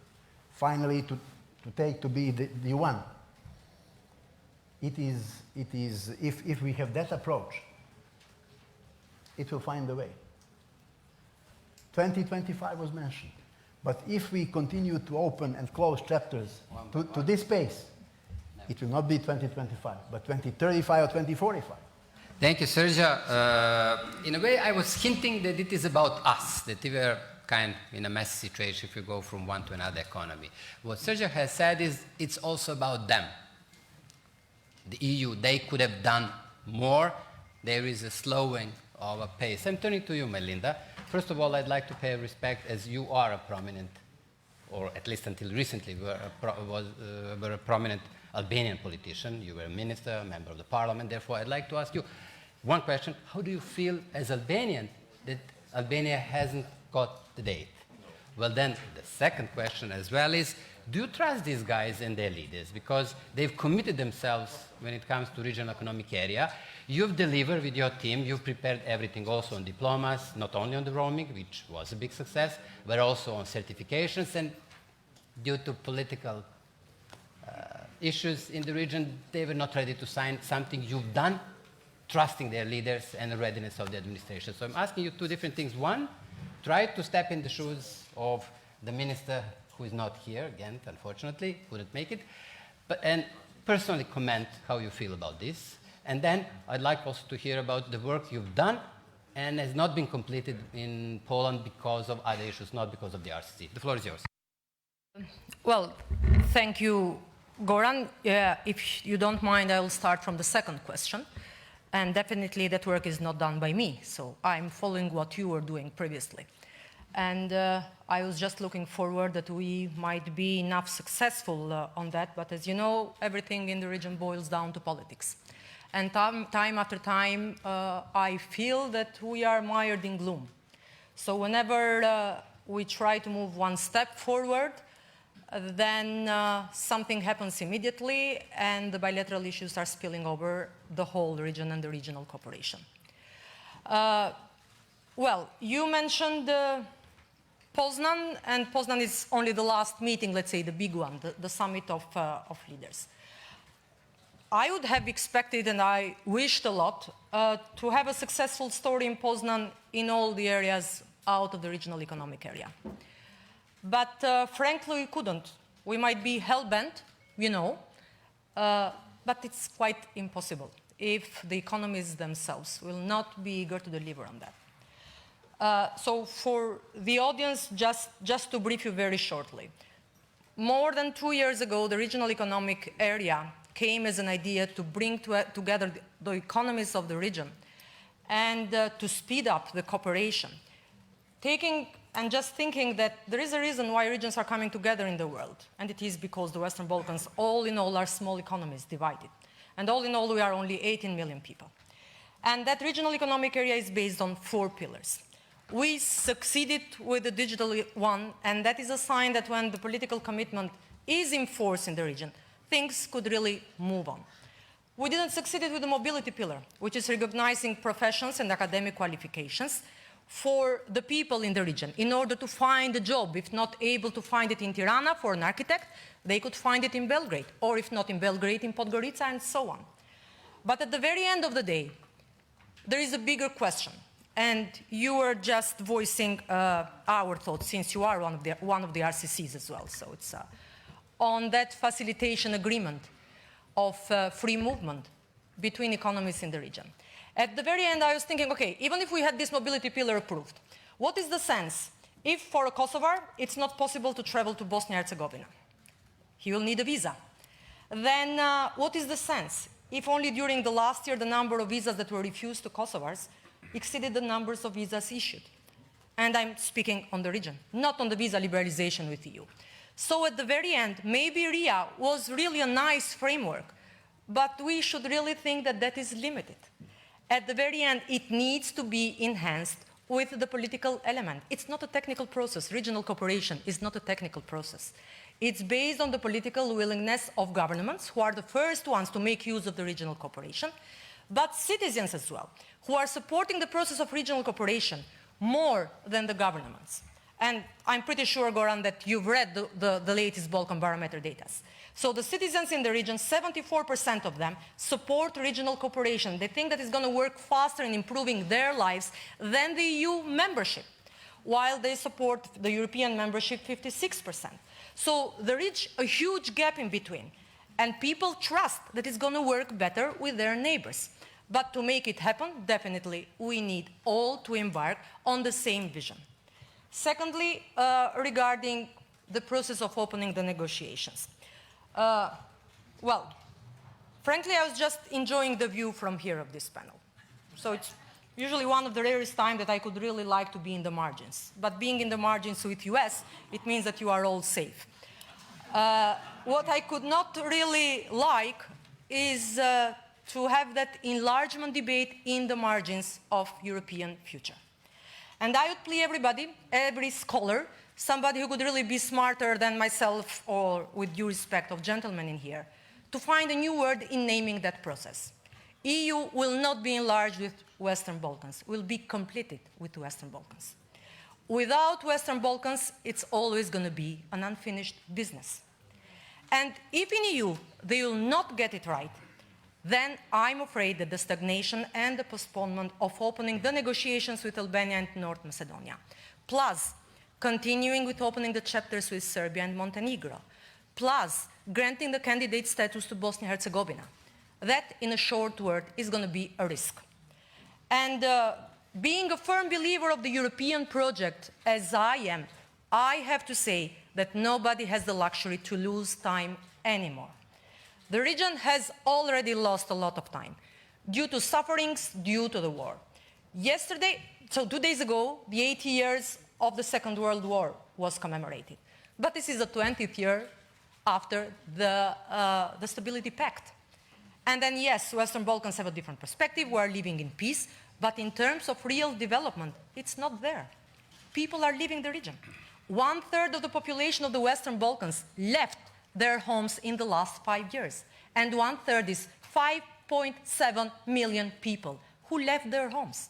finally to be the one. It is if we have that approach, it will find the way. 2025 was mentioned, but if we continue to open and close chapters to this pace, it will not be 2025, but 2035 or 2045. Thank you, Sergio. In a way, I was hinting that it is about us, that we were kind of in a messy situation if we go from one to another economy. What Sergio has said is it's also about them. The EU, they could have done more, there is a slowing of a pace. I'm turning to you, Majlinda. First of all, I'd like to pay respect as you are a prominent, or at least until recently, were a prominent Albanian politician. You were a minister, a member of the parliament. Therefore, I'd like to ask you one question. How do you feel as Albanian that Albania hasn't got the date? Well, then the second question as well is, do you trust these guys and their leaders? Because they've committed themselves when it comes to regional economic area. You've delivered with your team. You've prepared everything also on diplomas, not only on the roaming, which was a big success, but also on certifications. And due to political issues in the region, they were not ready to sign something you've done, trusting their leaders and the readiness of the administration. So I'm asking you two different things. One, try to step in the shoes of the minister who is not here, again, unfortunately, couldn't make it, and personally comment how you feel about this. And then I'd like also to hear about the work you've done and has not been completed in Poland because of other issues, not because of the RCC. The floor is yours. Well, thank you, Goran. If you don't mind, I will start from the second question. And definitely that work is not done by me, so I'm following what you were doing previously. And I was just looking forward that we might be enough successful on that, but as you know, everything in the region boils down to politics. And time after time, I feel that we are mired in gloom. So whenever we try to move one step forward, then something happens immediately, and the bilateral issues are spilling over the whole region and the regional cooperation. Well, you mentioned Poznan, and Poznan is only the last meeting, let's say the big one, the summit of leaders. I would have expected, and I wished a lot, to have a successful story in Poznan in all the areas out of the regional economic area. But frankly, we couldn't. We might be hell-bent, you know, but it's quite impossible if the economies themselves will not be eager to deliver on that. So for the audience, just to brief you very shortly, more than 2 years ago, the regional economic area came as an idea to bring together the economies of the region and to speed up the cooperation. And just thinking that there is a reason why regions are coming together in the world, and it is because the Western Balkans, all in all, are small economies divided. And all in all, we are only 18 million people. And that regional economic area is based on 4 pillars. We succeeded with the digital one, and that is a sign that when the political commitment is in force in the region, things could really move on. We didn't succeed with the mobility pillar, which is recognizing professions and academic qualifications for the people in the region in order to find a job. If not able to find it in Tirana for an architect, they could find it in Belgrade, or if not in Belgrade, in Podgorica, and so on. But at the very end of the day, there is a bigger question, and you were just voicing our thoughts, since you are one of the RCCs as well. So it's on that facilitation agreement of free movement between economies in the region. At the very end, I was thinking, okay, even if we had this mobility pillar approved, what is the sense if for a Kosovar it's not possible to travel to Bosnia-Herzegovina? He will need a visa. Then what is the sense if only during the last year the number of visas that were refused to Kosovars exceeded the numbers of visas issued? And I'm speaking on the region, not on the visa liberalization with the EU. So at the very end, maybe RIA was really a nice framework, but we should really think that that is limited. At the very end, it needs to be enhanced with the political element. It's not a technical process. Regional cooperation is not a technical process. It's based on the political willingness of governments, who are the first ones to make use of the regional cooperation, but citizens as well, who are supporting the process of regional cooperation more than the governments. And I'm pretty sure, Goran, that you've read the latest Balkan barometer data. So the citizens in the region, 74% of them support regional cooperation. They think that it's going to work faster in improving their lives than the EU membership, while they support the European membership, 56%. So there is a huge gap in between, and people trust that it's going to work better with their neighbors. But to make it happen, definitely, we need all to embark on the same vision. Secondly, regarding the process of opening the negotiations. Well, frankly, I was just enjoying the view from here of this panel. So it's usually one of the rarest times that I could really like to be in the margins. But being in the margins with US, it means that you are all safe. What I could not really like is to have that enlargement debate in the margins of European future. And I would plea everybody, every scholar, somebody who could really be smarter than myself, or with due respect of gentlemen in here, to find a new word in naming that process. EU will not be enlarged with Western Balkans, will be completed with Western Balkans. Without Western Balkans, it's always going to be an unfinished business. And if in EU they will not get it right, then I'm afraid that the stagnation and the postponement of opening the negotiations with Albania and North Macedonia, plus continuing with opening the chapters with Serbia and Montenegro, plus granting the candidate status to Bosnia and Herzegovina, that, in a short word, is going to be a risk. And being a firm believer of the European project, as I am, I have to say that nobody has the luxury to lose time anymore. The region has already lost a lot of time due to sufferings due to the war. Yesterday, so 2 days ago, the 80 years of the Second World War was commemorated. But this is the 20th year after the Stability Pact. And then, yes, Western Balkans have a different perspective. We are living in peace. But in terms of real development, it's not there. People are leaving the region. 1/3 of the population of the Western Balkans left their homes in the last 5 years. And 1/3 is 5.7 million people who left their homes.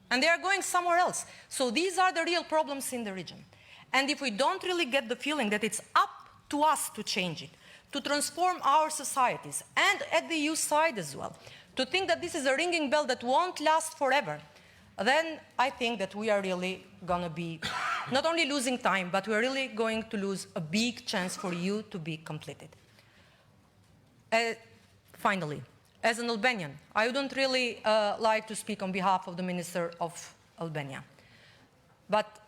And they are going somewhere else. So these are the real problems in the region. And if we don't really get the feeling that it's up to us to change it, to transform our societies, and at the EU side as well, to think that this is a ringing bell that won't last forever, then I think that we are really going to be not only losing time, but we're really going to lose a big chance for you to be completed. Finally, as an Albanian, I wouldn't really like to speak on behalf of the Minister of Albania. But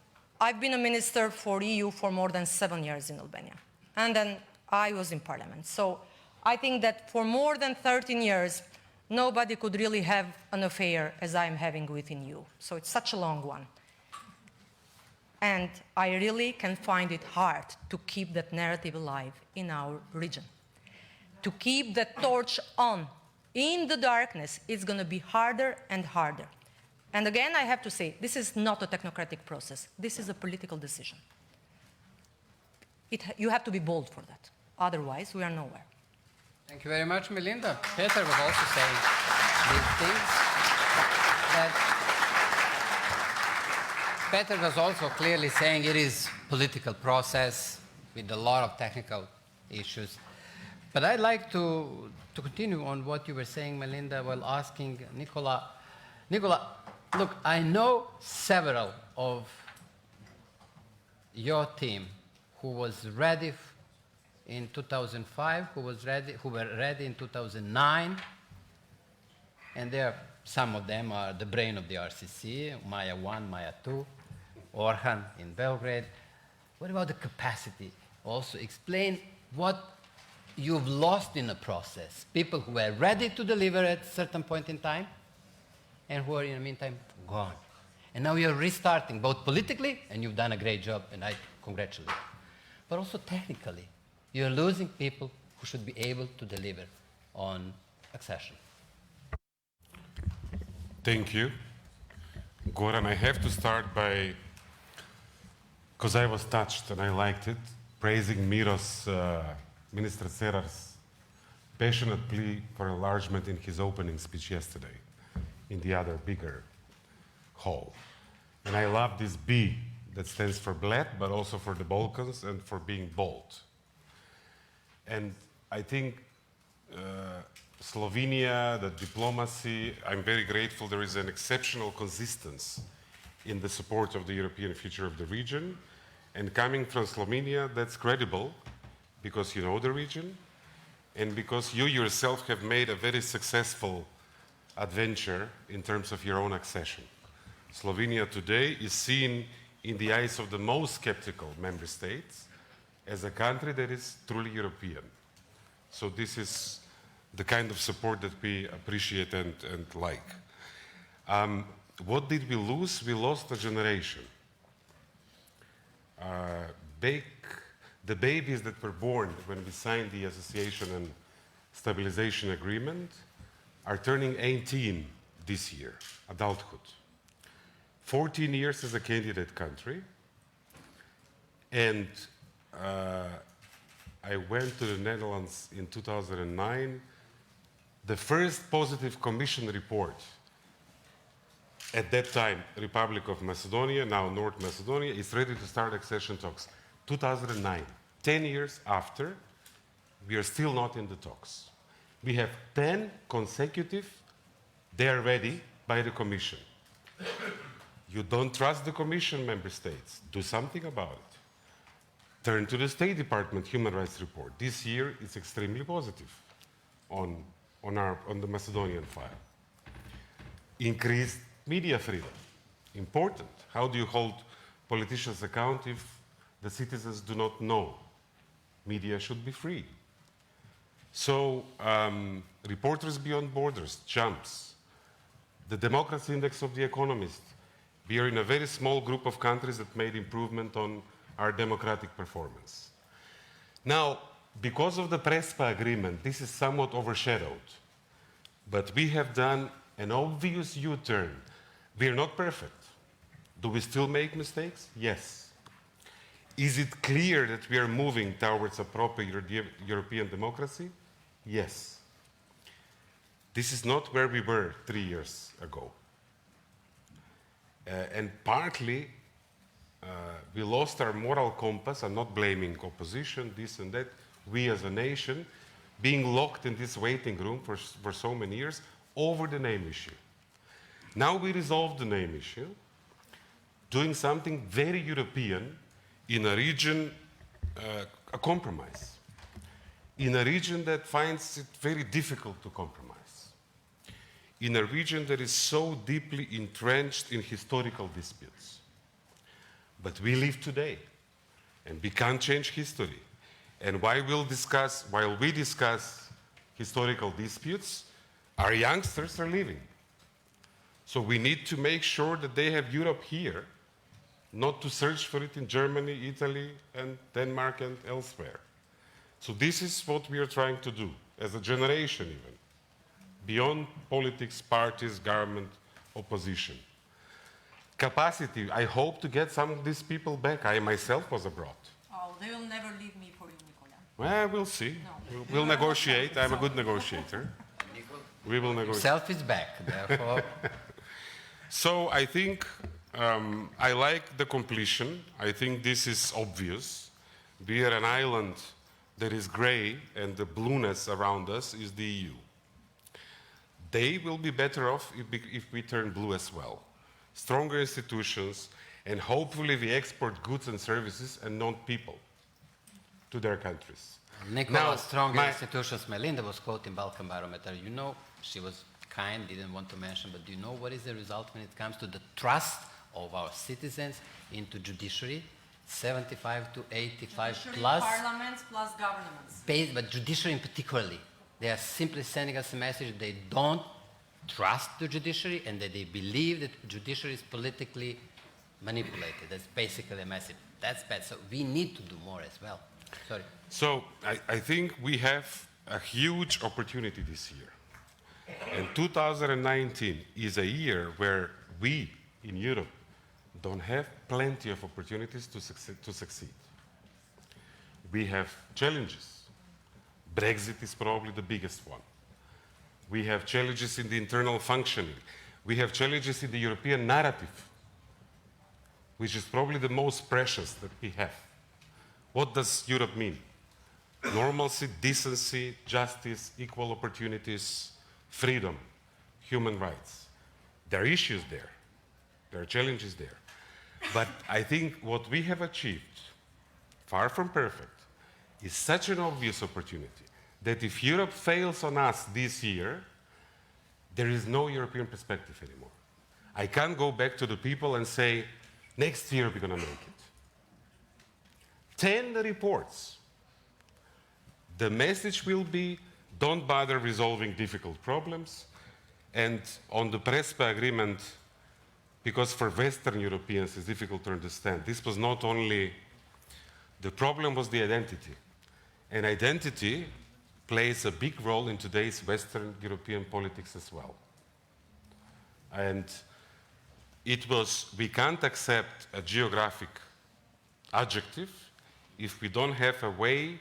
I've been a minister for EU for more than 7 years in Albania. And then I was in Parliament. So I think that for more than 13 years, nobody could really have an affair as I'm having within you. So it's such a long one. And I really can find it hard to keep that narrative alive in our region. To keep that torch on in the darkness, it's going to be harder and harder. And again, I have to say, this is not a technocratic process. This is a political decision. You have to be bold for that. Otherwise, we are nowhere. Thank you very much, Melinda. Peter was also saying these things. Peter was also clearly saying it is a political process with a lot of technical issues. But I'd like to continue on what you were saying, Melinda, while asking Nicola. Nicola, look, I know several of your team who was ready in 2005, who were ready in 2009, and some of them are the brain of the RCC, Maya 1, Maya 2, Orhan in Belgrade. What about the capacity? Also explain what you've lost in the process. People who were ready to deliver at a certain point in time, and who are in the meantime gone. And now you're restarting, both politically, and you've done a great job, and I congratulate you, but also technically. You're losing people who should be able to deliver on accession. Thank you. Goran, I have to start by, because I was touched and I liked it, praising Miro's, Minister Cerar's passionate plea for enlargement in his opening speech yesterday in the other bigger hall. And I love this B that stands for Bled, but also for the Balkans and for being bold. And I think Slovenia, the diplomacy, I'm very grateful there is an exceptional consistency in the support of the European future of the region. And coming from Slovenia, that's credible because you know the region and because you yourself have made a very successful adventure in terms of your own accession. Slovenia today is seen in the eyes of the most skeptical member states as a country that is truly European. So this is the kind of support that we appreciate and like. What did we lose? We lost a generation. The babies that were born when we signed the Association and Stabilization Agreement are turning 18 this year, adulthood. 14 years as a candidate country. And I went to the Netherlands in 2009. The first positive Commission report, at that time, Republic of Macedonia, now North Macedonia, is ready to start accession talks. 2009, 10 years after, we are still not in the talks. We have 10 consecutive, they are ready by the Commission. You don't trust the Commission, member states. Do something about it. Turn to the State Department Human Rights Report. This year it's extremely positive on the Macedonian file. Increased media freedom, important. How do you hold politicians accountable if the citizens do not know? Media should be free. So, Reporters Beyond Borders jumps. The Democracy Index of The Economist. We are in a very small group of countries that made improvement on our democratic performance. Now, because of the Prespa agreement, this is somewhat overshadowed. But we have done an obvious U-turn. We are not perfect. Do we still make mistakes? Yes. Is it clear that we are moving towards a proper European democracy? Yes. This is not where we were 3 years ago. And partly, we lost our moral compass. I'm not blaming opposition, this and that. We as a nation, being locked in this waiting room for so many years over the name issue. Now we resolve the name issue, doing something very European in a region, a compromise. In a region that finds it very difficult to compromise. In a region that is so deeply entrenched in historical disputes. But we live today, and we can't change history. And while we discuss historical disputes, our youngsters are leaving. So we need to make sure that they have Europe here, not to search for it in Germany, Italy, and Denmark, and elsewhere. So this is what we are trying to do, as a generation even, beyond politics, parties, government, opposition. Capacity, I hope to get some of these people back. I myself was abroad. Oh, they will never leave me for you, Nicola. Well, we'll see. No. We'll negotiate. I'm a good negotiator. We will negotiate. Himself is back, therefore. So I think I like the completion. I think this is obvious. We are an island that is gray, and the blueness around us is the EU. They will be better off if we turn blue as well. Stronger institutions, and hopefully we export goods and services and not people to their countries. Nicola, stronger institutions. Majlinda was quoting Balkan Barometer. You know, she was kind, didn't want to mention, but do you know what is the result when it comes to the trust of our citizens into judiciary? 75 to 85 Judiciary, plus. parliaments plus governments. But judiciary in particularly. They are simply sending us a message they don't trust the judiciary and that they believe that judiciary is politically manipulated. That's basically a message. That's bad. So we need to do more as well. Sorry. So I think we have a huge opportunity this year. And 2019 is a year where we in Europe don't have plenty of opportunities to succeed. We have challenges. Brexit is probably the biggest one. We have challenges in the internal functioning. We have challenges in the European narrative, which is probably the most precious that we have. What does Europe mean? Normalcy, decency, justice, equal opportunities, freedom, human rights. There are issues there. There are challenges there. But I think what we have achieved, far from perfect, is such an obvious opportunity that if Europe fails on us this year, there is no European perspective anymore. I can't go back to the people and say, next year we're going to make it. 10 reports. The message will be, don't bother resolving difficult problems. And on the Prespa agreement, because for Western Europeans it's difficult to understand, this was not only, the problem was the identity. And identity plays a big role in today's Western European politics as well. And it was, we can't accept a geographic adjective if we don't have a way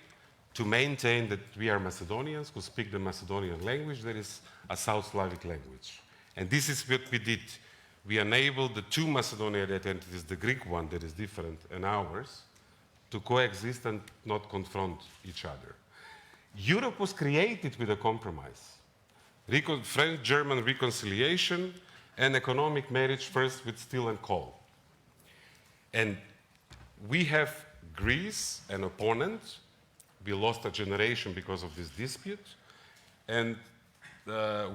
to maintain that we are Macedonians who speak the Macedonian language, that is a South Slavic language. And this is what we did. We enabled the two Macedonian identities, the Greek one that is different and ours, to coexist and not confront each other. Europe was created with a compromise. French-German reconciliation and economic marriage first with steel and coal. And we have Greece, an opponent. We lost a generation because of this dispute. And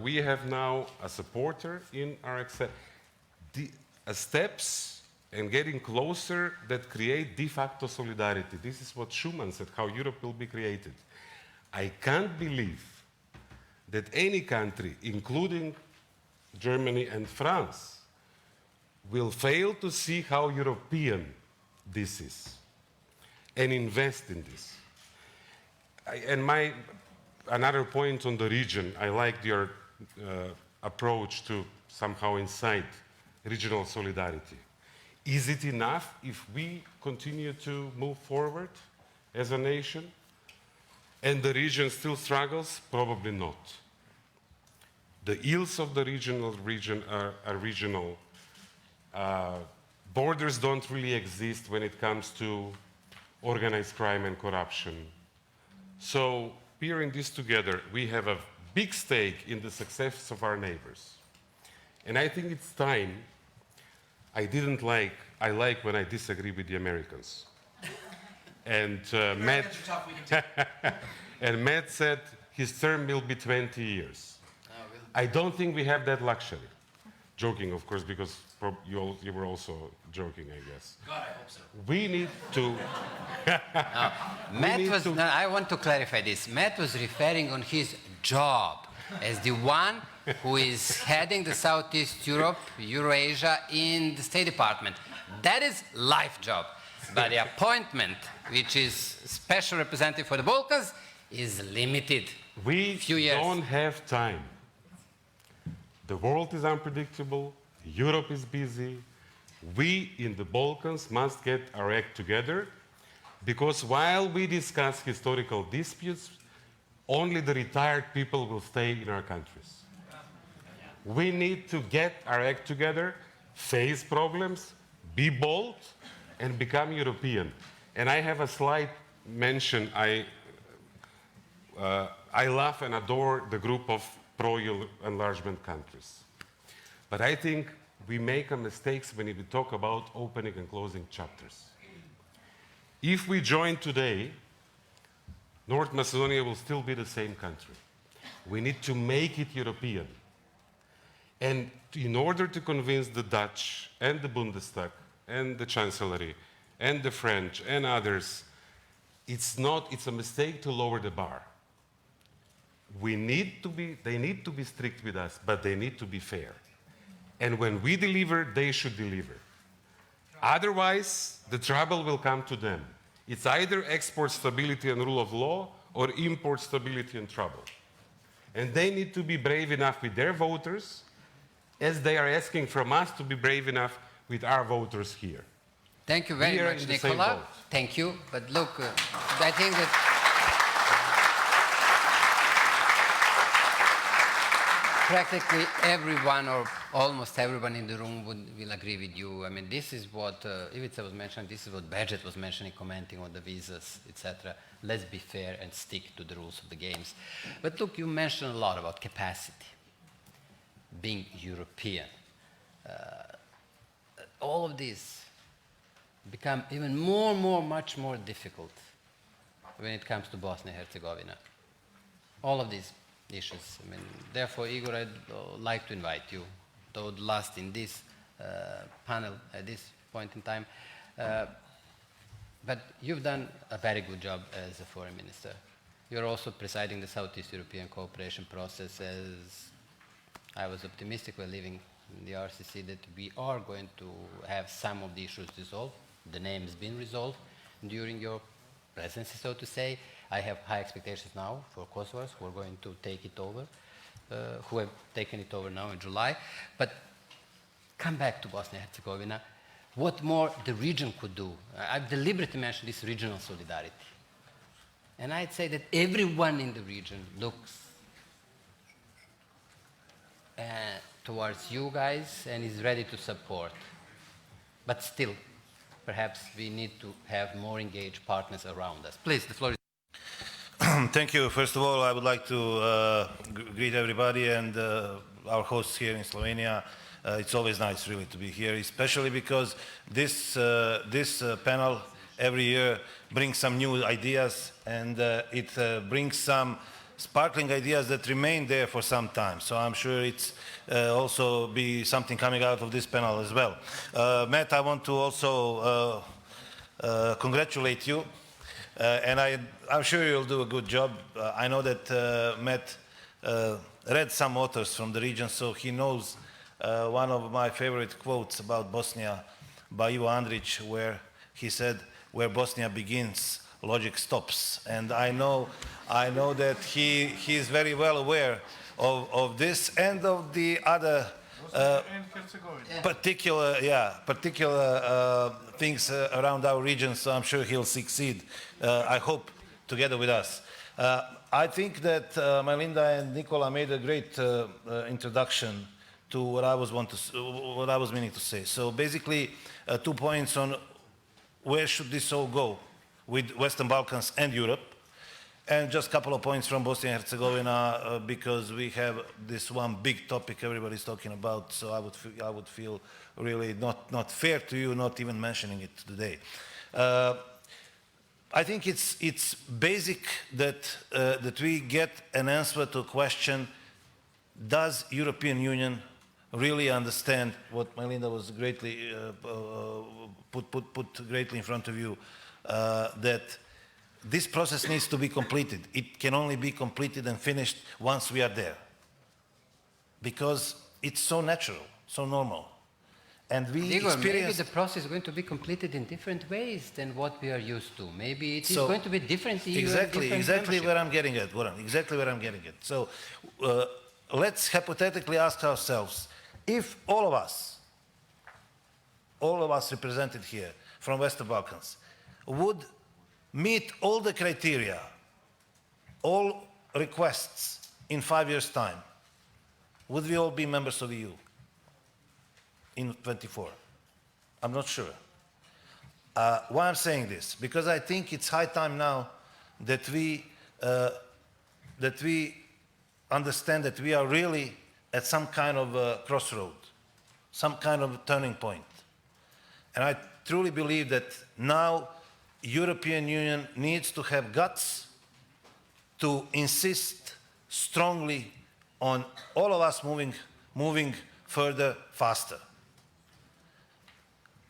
we have now a supporter in our steps and getting closer that create de facto solidarity. This is what Schuman said, how Europe will be created. I can't believe that any country, including Germany and France, will fail to see how European this is and invest in this. Another point on the region, I liked your approach to somehow incite regional solidarity. Is it enough if we continue to move forward as a nation and the region still struggles? Probably not. The ills of the region are regional. Borders don't really exist when it comes to organized crime and corruption. So, peering this together, we have a big stake in the success of our neighbors. And I think it's time. I like when I disagree with the Americans. And Matt said his term will be 20 years. I don't think we have that luxury. Joking, of course, because you were also joking, I guess. God, I hope so. We need to... I want to clarify this. Matt was referring on his job as the one who is heading the Southeast Europe, Eurasia in the State Department. That is life job. But the appointment, which is special representative for the Balkans, is limited. We don't have time. The world is unpredictable. Europe is busy. We in the Balkans must get our act together, because while we discuss historical disputes, only the retired people will stay in our countries. We need to get our act together, face problems, be bold, and become European. And I have a slight mention. I love and adore the group of pro-enlargement countries. But I think we make a mistake when we talk about opening and closing chapters. If we join today, North Macedonia will still be the same country. We need to make it European. And in order to convince the Dutch and the Bundestag and the Chancellery and the French and others, it's a mistake to lower the bar. They need to be strict with us, but they need to be fair. And when we deliver, they should deliver. Otherwise, the trouble will come to them. It's either export stability and rule of law or import stability and trouble. And they need to be brave enough with their voters, as they are asking from us to be brave enough with our voters here. Thank you very much, Nicola. Thank you. But look, I think that practically everyone or almost everyone in the room will agree with you. I mean, this is what Ivica was mentioning, this is what Bedřich was mentioning, commenting on the visas, etc. Let's be fair and stick to the rules of the games. But look, you mentioned a lot about capacity, being European. All of this become even much more difficult when it comes to Bosnia and Herzegovina. All of these issues. I mean, therefore, Igor, I'd like to invite you, though last in this panel at this point in time. But you've done a very good job as a foreign minister. You're also presiding the Southeast European cooperation process as I was optimistic while living in the RCC that we are going to have some of the issues resolved. The name has been resolved during your presidency, so to say. I have high expectations now for Kosovars who are going to take it over, who have taken it over now in July. But come back to Bosnia and Herzegovina. What more the region could do? I've deliberately mentioned this regional solidarity. And I'd say that everyone in the region looks towards you guys and is ready to support. But still, perhaps we need to have more engaged partners around us. Please, the floor is... Thank you. First of all, I would like to greet everybody and our hosts here in Slovenia. It's always nice, really, to be here, especially because this panel every year brings some new ideas, and it brings some sparkling ideas that remain there for some time. So I'm sure it's also be something coming out of this panel as well. Matt, I want to also congratulate you, and I'm sure you'll do a good job. I know that Matt read some authors from the region, so he knows one of my favorite quotes about Bosnia by Ivo Andrić, where he said, "Where Bosnia begins, logic stops." And I know that he is very well aware of this and of the other particular things around our region. So I'm sure he'll succeed. I hope together with us. I think that Majlinda and Nikola made a great introduction to what I was meaning to say. So basically, 2 points on where should this all go with Western Balkans and Europe, and just a couple of points from Bosnia and Herzegovina because we have this one big topic everybody's talking about. So I would feel really not fair to you not even mentioning it today. I think it's basic that we get an answer to a question: does European Union really understand what Majlinda was greatly put greatly in front of you, that this process needs to be completed. It can only be completed and finished once we are there, because it's so natural, so normal. And we Igor, experience... maybe the process is going to be completed in different ways than what we are used to. Maybe it is going to be different. Exactly where I'm getting at, Goran. Exactly where I'm getting at. So let's hypothetically ask ourselves, if all of us represented here from Western Balkans would meet all the criteria, all requests in 5 years' time, would we all be members of the EU in 24? I'm not sure. Why I'm saying this? Because I think it's high time now that we understand that we are really at some kind of a crossroad, some kind of a turning point. And I truly believe that now European Union needs to have guts to insist strongly on all of us moving further, faster.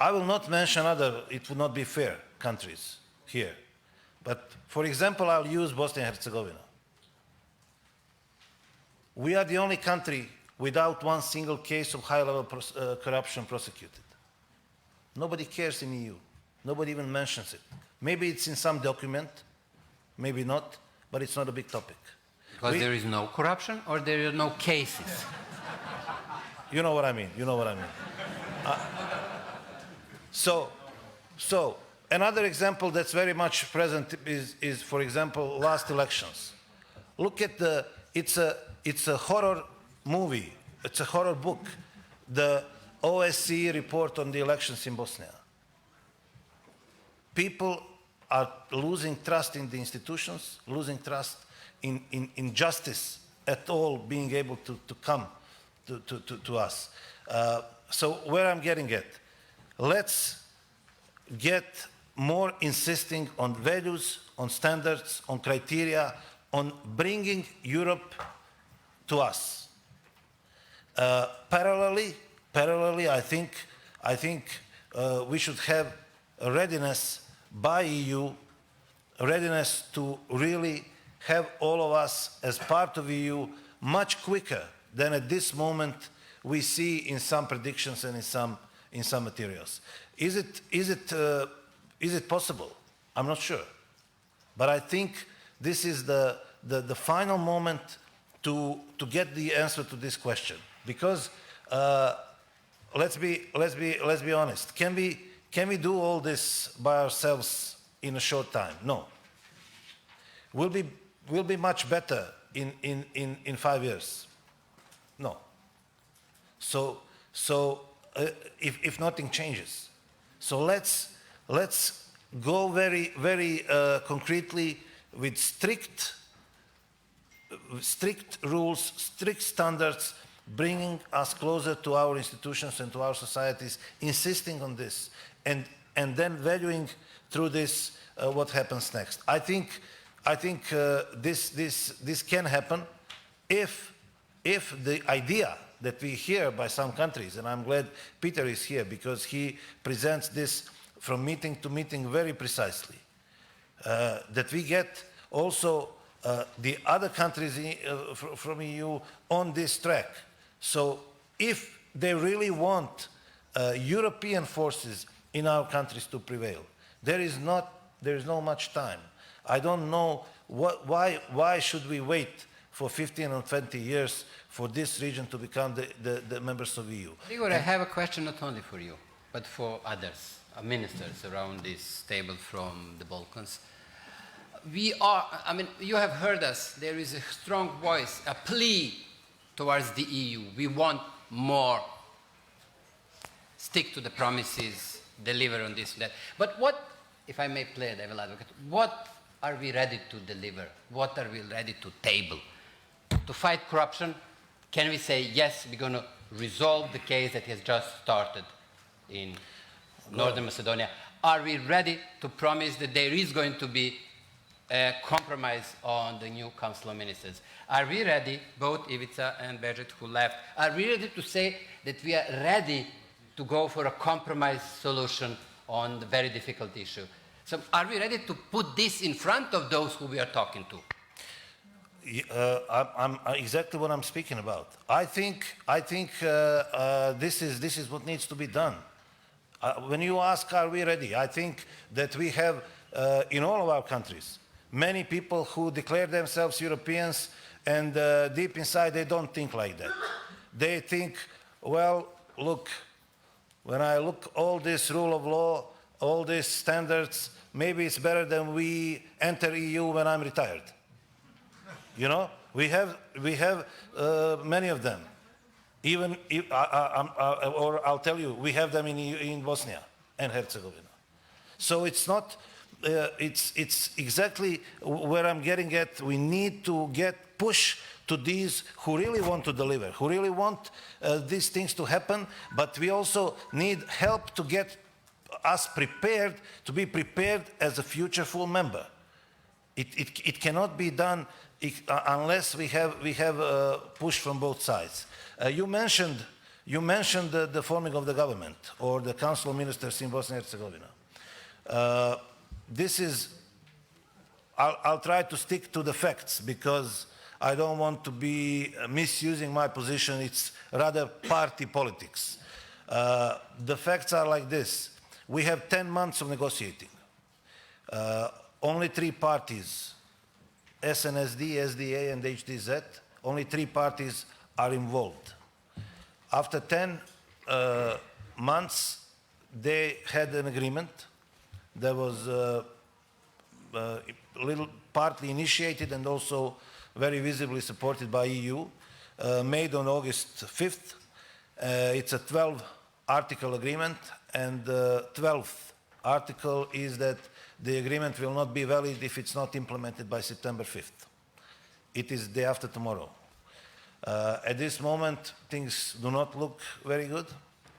I will not mention other, it would not be fair, countries here. But for example, I'll use Bosnia and Herzegovina. We are the only country without one single case of high-level corruption prosecuted. Nobody cares in the EU. Nobody even mentions it. Maybe it's in some document, maybe not, but it's not a big topic. Because there is no corruption or there are no cases? You know what I mean. You know what I mean. So another example that's very much present is, for example, last elections. Look at it's a horror movie. It's a horror book. The OSCE report on the elections in Bosnia. People are losing trust in the institutions, losing trust in justice at all being able to come to us. So where I'm getting at, let's get more insisting on values, on standards, on criteria, on bringing Europe to us. Parallelly, I think we should have a readiness by EU, a readiness to really have all of us as part of EU much quicker than at this moment we see in some predictions and in some materials. Is it possible? I'm not sure. But I think this is the final moment to get the answer to this question. Because let's be honest. Can we do all this by ourselves in a short time? No. Will be much better in 5 years? No. So if nothing changes, so let's go very concretely with strict rules, strict standards, bringing us closer to our institutions and to our societies, insisting on this, and then valuing through this what happens next. I think this can happen if the idea that we hear by some countries, and I'm glad Peter is here because he presents this from meeting to meeting very precisely, that we get also the other countries from EU on this track. So if they really want European forces in our countries to prevail, there is no much time. I don't know why should we wait for 15 or 20 years for this region to become the members of EU. Igor, I have a question not only for you, but for others, ministers around this table from the Balkans. You have heard us, there is a strong voice, a plea towards the EU. We want more. Stick to the promises, deliver on this and that. But what, if I may play a devil advocate, what are we ready to deliver? What are we ready to table? To fight corruption, can we say, yes, we're going to resolve the case that has just started in Northern Macedonia? Are we ready to promise that there is going to be a compromise on the new Council of Ministers? Are we ready, both Ivica and Bežet who left, are we ready to say that we are ready to go for a compromise solution on the very difficult issue? So are we ready to put this in front of those who we are talking to? I'm exactly what I'm speaking about. I think this is what needs to be done. When you ask, are we ready? I think that we have in all of our countries many people who declare themselves Europeans, and deep inside they don't think like that. They think, well, look, when I look all this rule of law, all these standards, maybe it's better than we enter EU when I'm retired. You know, we have many of them. Even if, or I'll tell you, we have them in Bosnia and Herzegovina. So it's not. It's exactly where I'm getting at. We need to push to these who really want to deliver, who really want these things to happen. But we also need help to get us prepared, to be prepared as a future full member. It cannot be done unless we have a push from both sides. You mentioned the forming of the government or the Council of Ministers in Bosnia and Herzegovina. This is, I'll try to stick to the facts because I don't want to be misusing my position. It's rather party politics. The facts are like this. We have 10 months of negotiating. Only 3 parties, SNSD, SDA, and HDZ, only 3 parties are involved. After 10 months, they had an agreement that was partly initiated and also very visibly supported by EU, made on August 5th. It's a 12-article agreement, and the 12th article is that the agreement will not be valid if it's not implemented by September 5th. It is the day after tomorrow. At this moment, things do not look very good,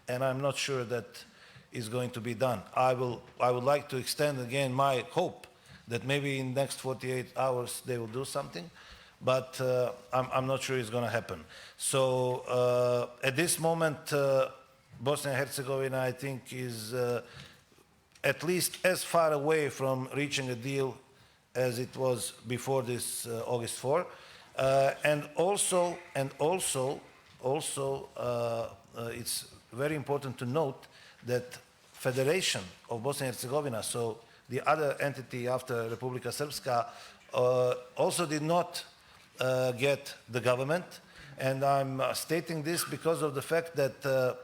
and I'm not sure that is going to be done. I would like to extend again my hope that maybe in the next 48 hours they will do something, but I'm not sure it's going to happen. So at this moment, Bosnia and Herzegovina, I think, is at least as far away from reaching a deal as it was before this August 4. And also, it's very important to note that Federation of Bosnia and Herzegovina, so the other entity after Republika Srpska, also did not get the government. And I'm stating this because of the fact that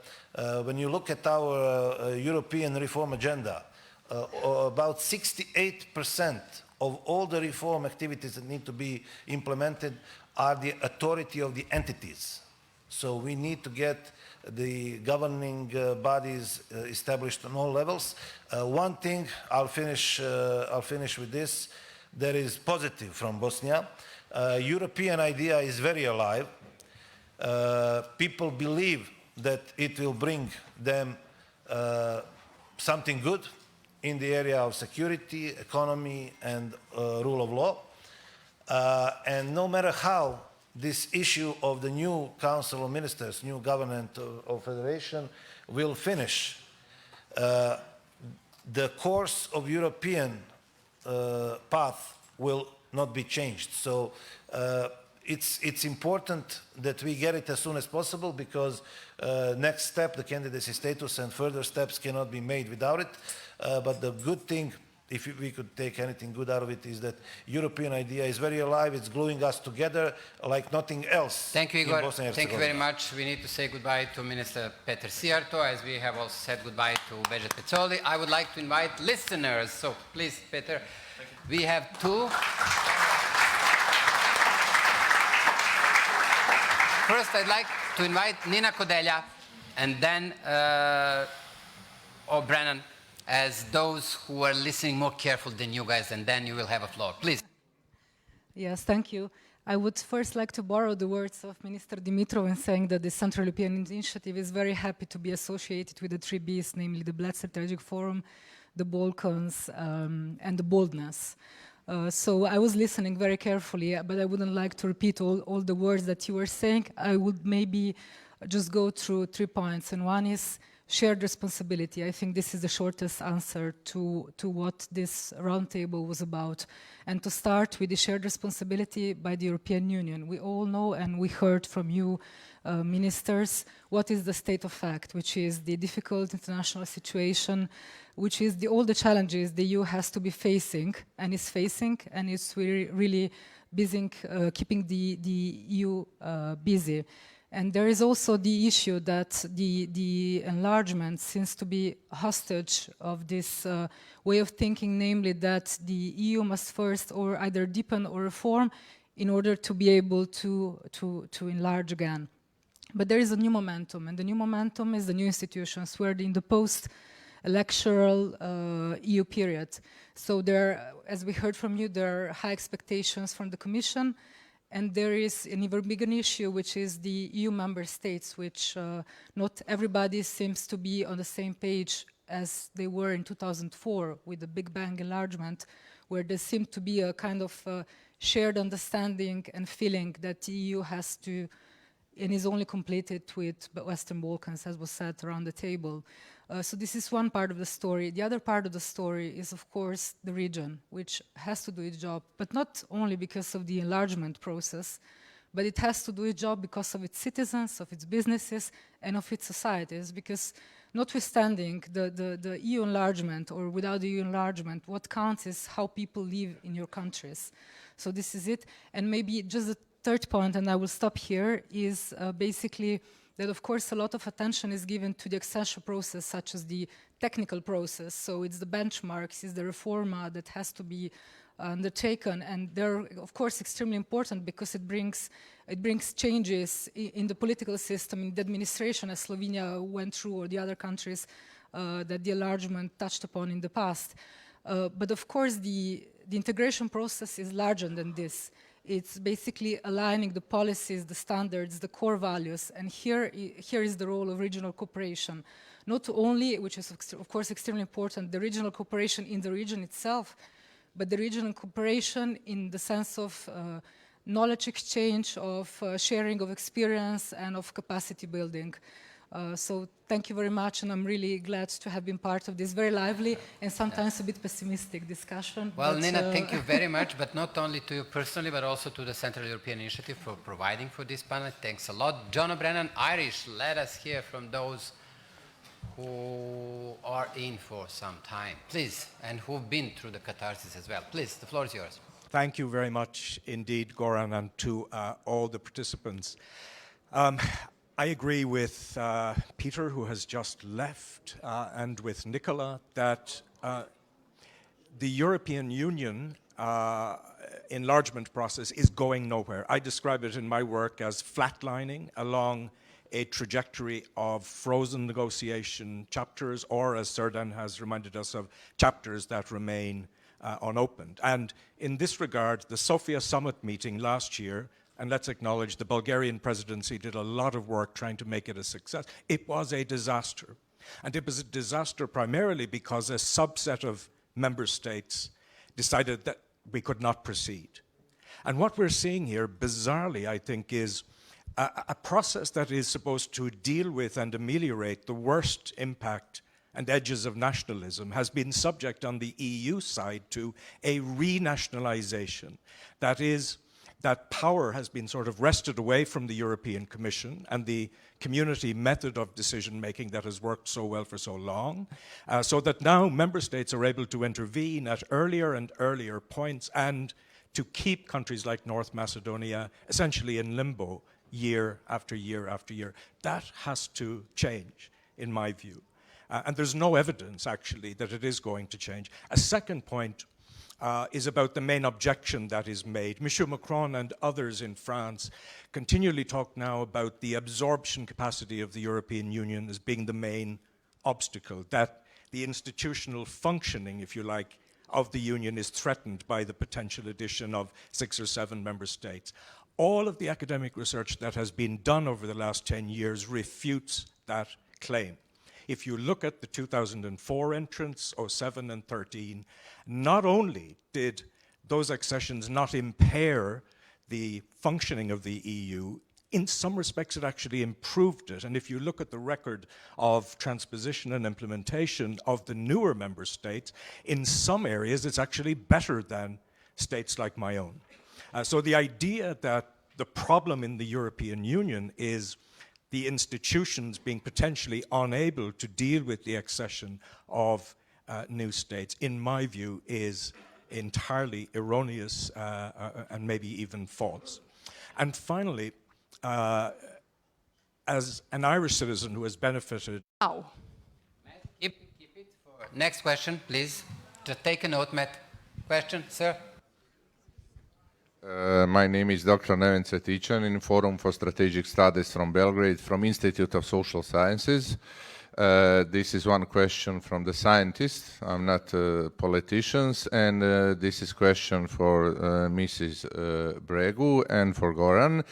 when you look at our European reform agenda, about 68% of all the reform activities that need to be implemented are the authority of the entities. So we need to get the governing bodies established on all levels. One thing, I'll finish with this, that is positive from Bosnia. European idea is very alive. People believe that it will bring them something good in the area of security, economy, and rule of law. And no matter how this issue of the new Council of Ministers, new government of Federation will finish, the course of European path will not be changed. So it's important that we get it as soon as possible, because next step, the candidacy status, and further steps cannot be made without it. But the good thing, if we could take anything good out of it, is that European idea is very alive. It's gluing us together like nothing else. Thank you, Igor. Thank you very much. We need to say goodbye to Minister Peter Sijarto, as we have also said goodbye to Bežet Pecoli. I would like to invite listeners. So please, Peter, we have two. First, I'd like to invite Nina Kodelja and then O'Brien, as those who are listening more careful than you guys, and then you will have a floor. Please. Yes, thank you. I would first like to borrow the words of Minister Dimitrov in saying that the Central European Initiative is very happy to be associated with the 3 Bs, namely the Bled Strategic Forum, the Balkans, and the boldness. So I was listening very carefully, but I wouldn't like to repeat all the words that you were saying. I would maybe just go through 3 points, and one is shared responsibility. I think this is the shortest answer to what this roundtable was about. And to start with the shared responsibility by the European Union. We all know, and we heard from you, ministers, what is the state of fact, which is the difficult international situation, which is all the challenges the EU has to be facing, and is facing, and it's really busy, keeping the EU busy. And there is also the issue that the enlargement seems to be hostage of this way of thinking, namely that the EU must first or either deepen or reform in order to be able to enlarge again. But there is a new momentum, and the new momentum is the new institutions. We're in the post-electoral EU period. So there, as we heard from you, there are high expectations from the Commission. And there is an even bigger issue, which is the EU member states, which not everybody seems to be on the same page as they were in 2004 with the Big Bang enlargement, where there seemed to be a kind of shared understanding and feeling that the EU has to, and is only completed with Western Balkans, as was said around the table. So this is one part of the story. The other part of the story is, of course, the region, which has to do its job, but not only because of the enlargement process, but it has to do its job because of its citizens, of its businesses, and of its societies, because notwithstanding the EU enlargement, or without the EU enlargement, what counts is how people live in your countries. So this is it. And maybe just the third point, and I will stop here, is basically that, of course, a lot of attention is given to the accession process, such as the technical process. So it's the benchmarks, it's the reforma that has to be undertaken, and they're, of course, extremely important because it brings changes in the political system, in the administration, as Slovenia went through, or the other countries that the enlargement touched upon in the past. But of course, the integration process is larger than this. It's basically aligning the policies, the standards, the core values, and here is the role of regional cooperation. Not only, which is of course extremely important, the regional cooperation in the region itself, but the regional cooperation in the sense of knowledge exchange, of sharing of experience, and of capacity building. So thank you very much, and I'm really glad to have been part of this very lively and sometimes a bit pessimistic discussion. Well, but, Nina, thank you very much, but not only to you personally, but also to the Central European Initiative for providing for this panel. Thanks a lot. John O'Brien, Irish, let us hear from those who are in for some time, please, and who've been through the catharsis as well. Please, the floor is yours. Thank you very much indeed, Goran, and to all the participants. I agree with Peter, who has just left, and with Nicola, that the European Union enlargement process is going nowhere. I describe it in my work as flatlining along a trajectory of frozen negotiation chapters, or, as Serdan has reminded us of, chapters that remain unopened. And in this regard, the Sofia summit meeting last year, and let's acknowledge the Bulgarian presidency did a lot of work trying to make it a success. It was a disaster. And it was a disaster primarily because a subset of member states decided that we could not proceed. And what we're seeing here, bizarrely, I think, is a process that is supposed to deal with and ameliorate the worst impact and edges of nationalism has been subject on the EU side to a renationalization. That is, that power has been sort of wrested away from the European Commission and the community method of decision-making that has worked so well for so long, so that now member states are able to intervene at earlier and earlier points and to keep countries like North Macedonia essentially in limbo year after year after year. That has to change, in my view. And there's no evidence, actually, that it is going to change. A second point is about the main objection that is made. Monsieur Macron and others in France continually talk now about the absorption capacity of the European Union as being the main obstacle, that the institutional functioning, if you like, of the Union is threatened by the potential addition of 6 or 7 member states. All of the academic research that has been done over the last 10 years refutes that claim. If you look at the 2004 entrants, 07 and 13, not only did those accessions not impair the functioning of the EU, in some respects it actually improved it. And if you look at the record of transposition and implementation of the newer member states, in some areas it's actually better than states like my own. So the idea that the problem in the European Union is the institutions being potentially unable to deal with the accession of new states, in my view, is entirely erroneous and maybe even false. And finally, as an Irish citizen who has benefited... Keep it for next question, please. Just take a note, Matt. Question, sir? My name is Dr. Neven Cvetićan in Forum for Strategic Studies from Belgrade, from Institute of Social Sciences. This is one question from the scientists. I'm not politicians, and this is question for Mrs. Bregu and for Goran.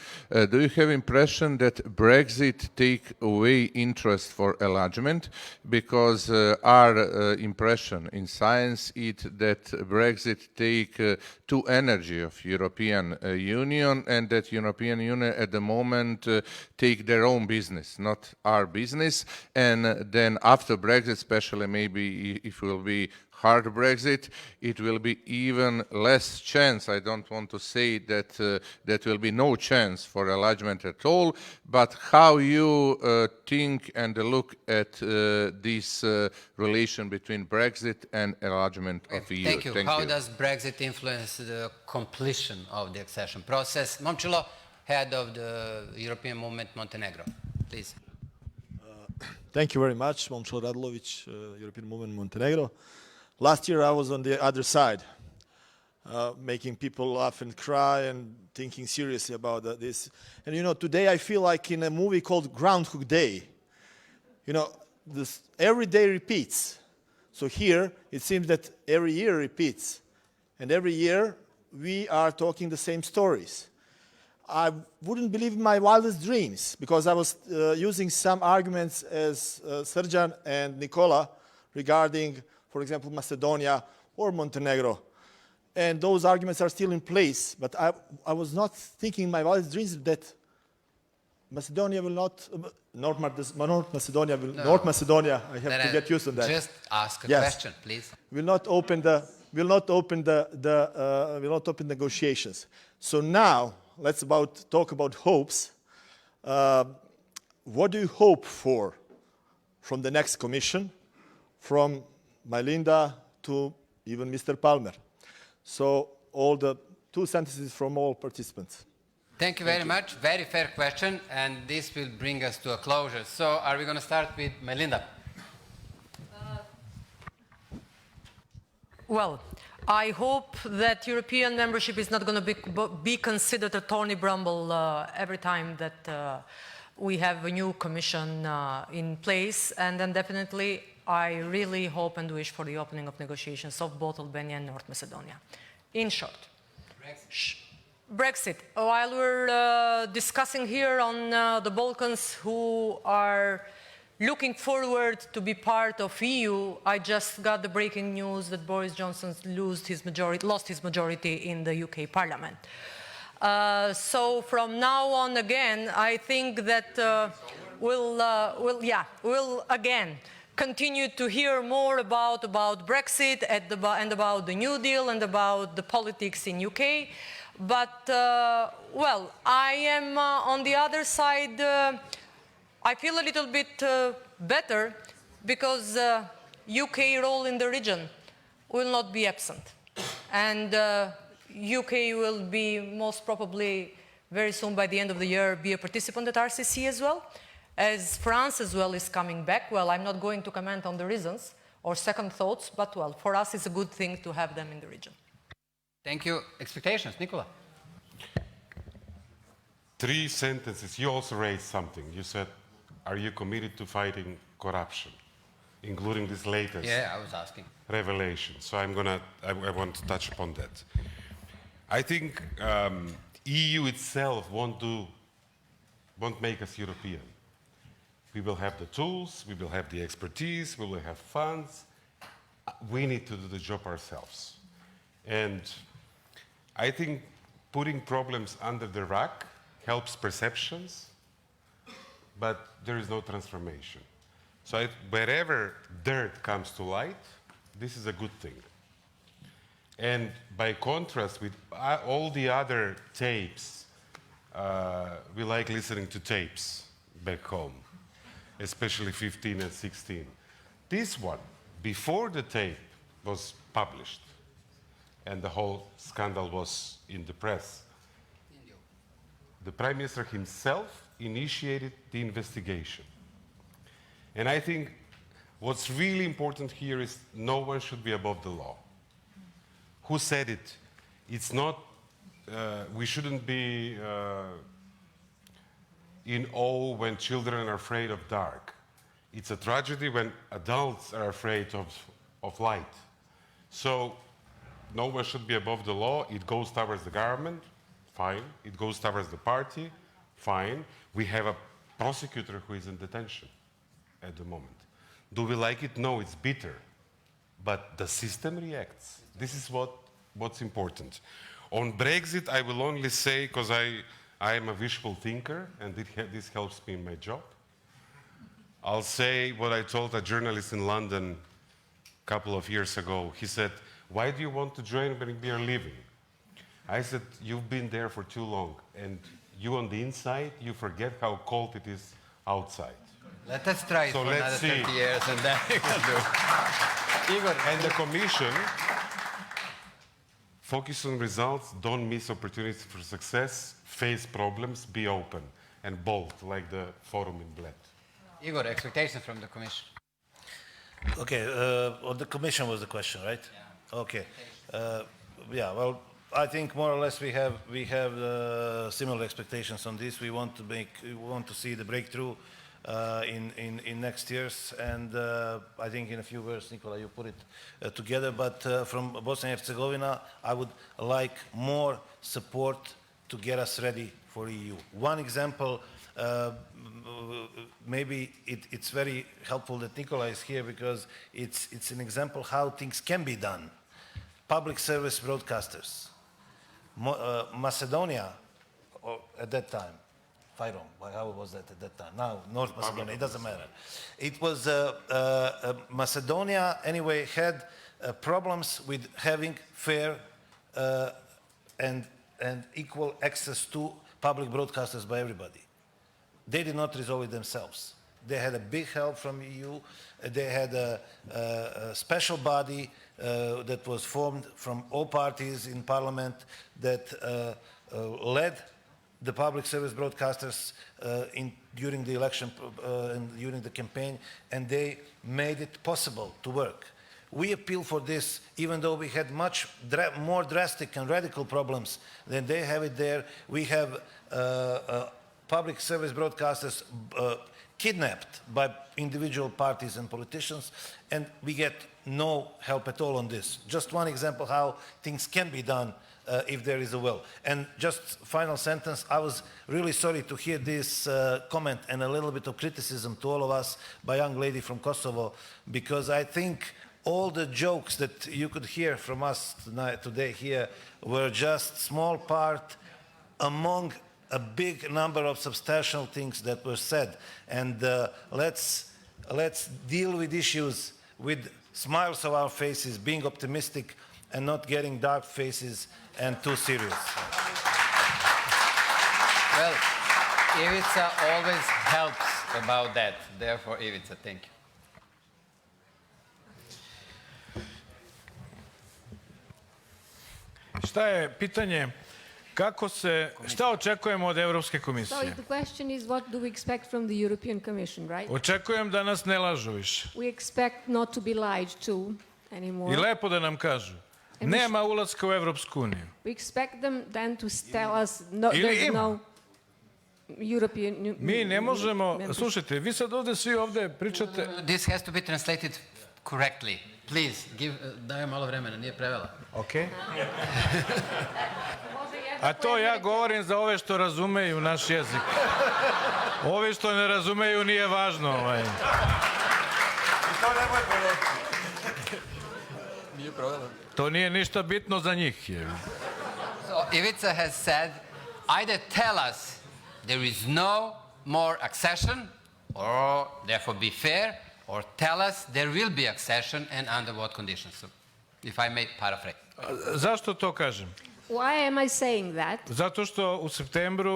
Do you have impression that Brexit take away interest for enlargement? Because our impression in science is that Brexit take to energy of European Union, and that European Union at the moment take their own business, not our business, and then after Brexit, especially maybe if it will be hard Brexit, it will be even less chance. I don't want to say that there will be no chance for enlargement at all, but how you think and look at this relation between Brexit and enlargement of EU? Thank you. How does Brexit influence the completion of the accession process? Momcilo, head of the European Movement Montenegro, please. Thank you very much, Momcilo Radulović, European Movement Montenegro. Last year I was on the other side, making people laugh and cry and thinking seriously about this. And you know, today I feel like in a movie called Groundhog Day. You know, this every day repeats. So here it seems that every year repeats. And every year we are talking the same stories. I wouldn't believe in my wildest dreams, because I was using some arguments as Srđan and Nikola regarding, for example, Macedonia or Montenegro. And those arguments are still in place, but I was not thinking in my wildest dreams that Macedonia will not, North Macedonia will, North Macedonia, I have to get used to that. Just ask a Yes. question, please. Will not open negotiations. So now, let's talk about hopes. What do you hope for from the next Commission, from Majlinda to even Mr. Palmer? So all the 2 sentences from all participants. Thank you very much. Very fair question, and this will bring us to a closure. So are we going to start with Majlinda? Well, I hope that European membership is not going to be considered a thorny bramble every time that we have a new commission in place. And then definitely, I really hope and wish for the opening of negotiations of both Albania and North Macedonia. In short, Brexit. While we're discussing here on the Balkans who are looking forward to be part of EU, I just got the breaking news that Boris Johnson lost his majority in the UK Parliament. So from now on again, I think that we'll again continue to hear more about Brexit and about the New Deal and about the politics in UK. But, well, I am on the other side, I feel a little bit better because UK role in the region will not be absent. And UK will be most probably very soon by the end of the year be a participant at RCC as well, as France as well is coming back. Well, I'm not going to comment on the reasons or second thoughts, but well, for us it's a good thing to have them in the region. Thank you. Expectations, Nicola? 3 sentences. You also raised something. You said, are you committed to fighting corruption, including this latest Yeah, I was asking. revelation? So I want to touch upon that. I think EU itself won't make us European. We will have the tools, we will have the expertise, we will have funds. We need to do the job ourselves. And I think putting problems under the rug helps perceptions, but there is no transformation. So wherever dirt comes to light, this is a good thing. And by contrast with all the other tapes, we like listening to tapes back home, especially 15 and 16. This one, before the tape was published and the whole scandal was in the press, the Prime Minister himself initiated the investigation. And I think what's really important here is no one should be above the law. Who said it? It's not, we shouldn't be in awe when children are afraid of dark. It's a tragedy when adults are afraid of light. So no one should be above the law. It goes towards the government, fine. It goes towards the party, fine. We have a prosecutor who is in detention at the moment. Do we like it? No, it's bitter. But the system reacts. This is what's important. On Brexit, I will only say, because I am a visual thinker, and this helps me in my job. I'll say what I told a journalist in London a couple of years ago. He said, why do you want to join when we are leaving? I said, you've been there for too long, and you on the inside, you forget how cold it is outside. Let us try it for another 30 years, and then we can do. Igor. And the Commission, focus on results, don't miss opportunities for success, face problems, be open and bold, like the forum in Bled. Igor, expectations from the Commission. Okay, well, the Commission was the question, right? Yeah. Okay. Yeah, well, I think more or less we have similar expectations on this. We want to see the breakthrough in next years, and I think in a few words, Nicola, you put it together. But from Bosnia and Herzegovina, I would like more support to get us ready for EU. One example, maybe it's very helpful that Nicola is here because it's an example how things can be done. Public service broadcasters. Macedonia, at that time, Fyrom. How was that at that time? Now, North Macedonia, it doesn't matter. It was Macedonia, anyway, had problems with having fair and equal access to public broadcasters by everybody. They did not resolve it themselves. They had a big help from EU. They had a special body that was formed from all parties in parliament that led the public service broadcasters during the election and during the campaign, and they made it possible to work. We appeal for this, even though we had much more drastic and radical problems than they have it there. We have public service broadcasters kidnapped by individual parties and politicians, and we get no help at all on this. Just one example how things can be done if there is a will. And just final sentence, I was really sorry to hear this comment and a little bit of criticism to all of us by a young lady from Kosovo, because I think all the jokes that you could hear from us today here were just small part among a big number of substantial things that were said. And let's deal with issues with smiles on our faces, being optimistic and not getting dark faces and too serious. Well, Ivica always helps about that. Therefore, Ivica, thank you. Šta je pitanje? Šta očekujemo od Evropske komisije? So the question is, what do we expect from the European Commission, right? Očekujem da nas ne lažu više. We expect not to be lied to anymore. I lepo da nam kažu. Nema ulaska u Evropsku uniju. We expect them then to tell us there's no European Union. Mi ne možemo, slušajte, vi sad ovde svi ovde pričate... This has to be translated correctly. Please, daj malo vremena, nije prevela. Okay. A to ja govorim za ove što razumeju naš jezik. Ovi što ne razumeju nije važno. To nije ništa bitno za njih. So Ivica has said, either tell us there is no more accession, or therefore be fair, or tell us there will be accession and under what conditions. So, if I may paraphrase. Zašto to kažem? Why am I saying that? Zato što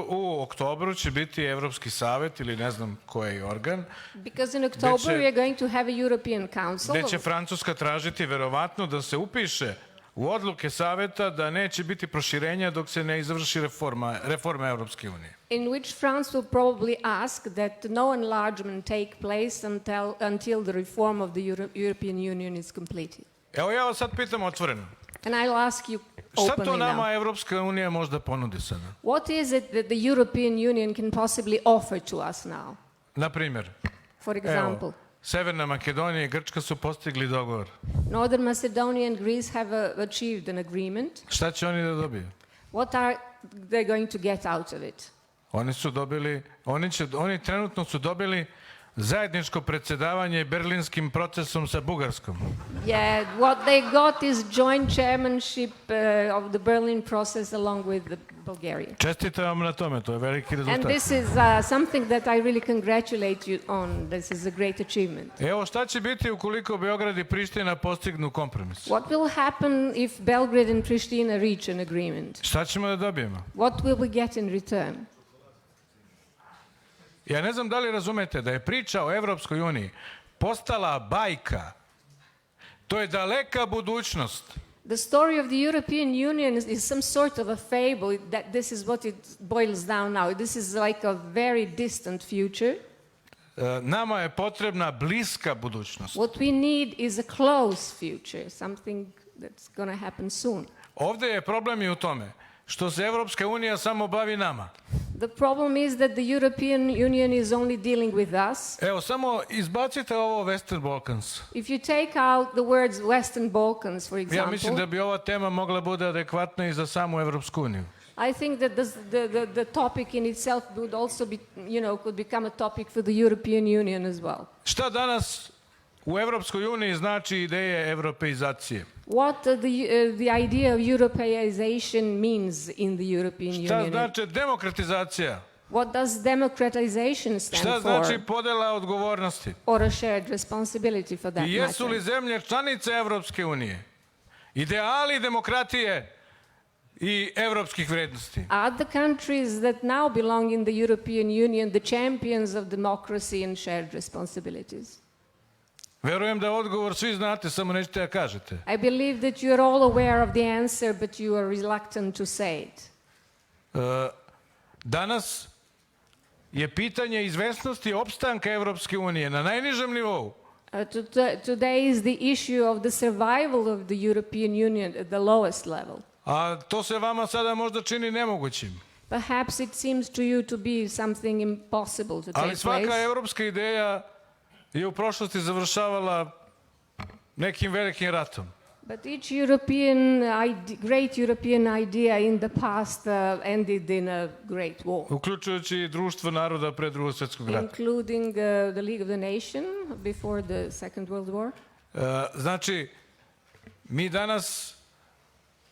u oktobru će biti Evropski savet ili ne znam koji organ. Because in October we are going to have a European Council. Gde će Francuska tražiti verovatno da se upiše u odluke saveta da neće biti proširenja dok se ne izvrši reforma Evropske unije. In which France will probably ask that no enlargement take place until the reform of the European Union is completed. Evo ja vas sad pitam otvoreno. And I'll ask you openly now. Šta to nama now? Evropska unija možda ponudi sada? What is it that the European Union can possibly offer to us now? Na primjer, For example, Severna Makedonija i Grčka su postigli dogovor. Northern Macedonia and Greece have achieved an agreement. Šta će oni da dobiju? What are they going to get out of it? Oni trenutno su dobili zajedničko predsjedavanje Berlinskim procesom sa Bugarskom. Yeah, what they got is joint chairmanship of the Berlin process along with Bulgaria. Čestitam vam na tome, to je veliki rezultat. And this is something that I really congratulate you on. This is a great achievement. Evo šta će biti ukoliko Beograd i Priština postignu kompromis? What will happen if Belgrade and Pristina reach an agreement? Šta ćemo da dobijemo? What will we get in return? Ja ne znam da li razumete da je priča o Evropskoj uniji postala bajka. To je daleka budućnost. The story of the European Union is some sort of a fable. That this is what it boils down now. This is like a very distant future. Nama je potrebna bliska budućnost. What we need is a close future, something that's going to happen soon. Ovde je problem i u tome što se Evropska unija samo bavi nama. The problem is that the European Union is only dealing with us. Evo, samo izbacite ovo Western Balkans. If you take out the words Western Balkans, for example, ja mislim da bi ova tema mogla bude adekvatna i za samu Evropsku uniju. I think that the topic in itself would also be, could become a topic for the European Union as well. Šta danas u Evropskoj uniji znači ideje europeizacije? What the idea of Europeisation means in the European Union? Šta znači demokratizacija? What does democratization stand Šta for? znači podela odgovornosti? Or a shared responsibility for that I jesu li matter? zemlje članice Evropske unije ideali demokratije i evropskih vrednosti? Are the countries that now belong in the European Union the champions of democracy and shared responsibilities? Verujem da odgovor svi znate, samo nećete da kažete. I believe that you are all aware of the answer, but you are reluctant to say it. Danas je pitanje izvesnosti opstanka Evropske unije na najnižem nivou. Today is the issue of the survival of the European Union at the lowest level. A to se vama sada možda čini nemogućim. Perhaps it seems to you to be something impossible to take Ali svaka place. evropska ideja je u prošlosti završavala nekim velikim ratom. But each great European idea in the past ended in a great war. Uključujući i društvo naroda pre Drugog svjetskog rata. Including the League of the Nations before the Second World War. Znači, mi danas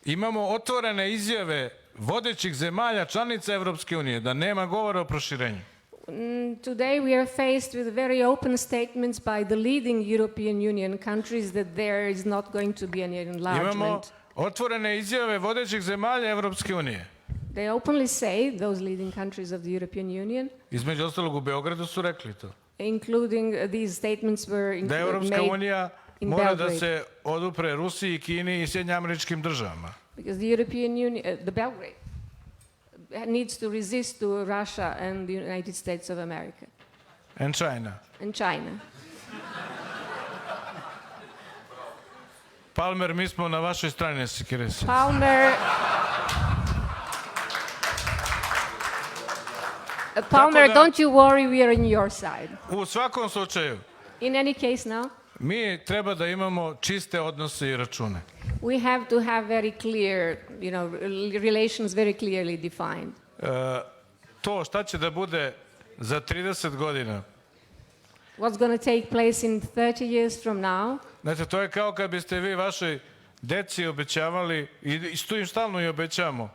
imamo otvorene izjave vodećih zemalja članica Evropske unije da nema govora o proširenju. Today we are faced with very open statements by the leading European Union countries that there is not going to be any enlargement. Imamo otvorene izjave vodećih zemalja Evropske unije. They openly say, those leading countries of the European Union, između ostalog u Beogradu su rekli to. Including these statements were da Evropska unija mora da Belgrade. se odupre Rusiji, Kini i Sjedinjenim Američkim Državama. Because the European Union, the Belgrade, needs to resist to Russia and the United States of America. And China. And China. Palmer, mi smo na vašoj strani, sekire se. Palmer, don't you worry, we are on your side. U svakom slučaju, In any case now, mi treba da imamo čiste odnose i račune. we have to have very clear, relations very clearly defined. To šta će da bude za 30 godina, What's going to take place in 30 years from now? znate, to je kao kad biste vi vašoj deci obećavali, i tu im stalno i obećamo,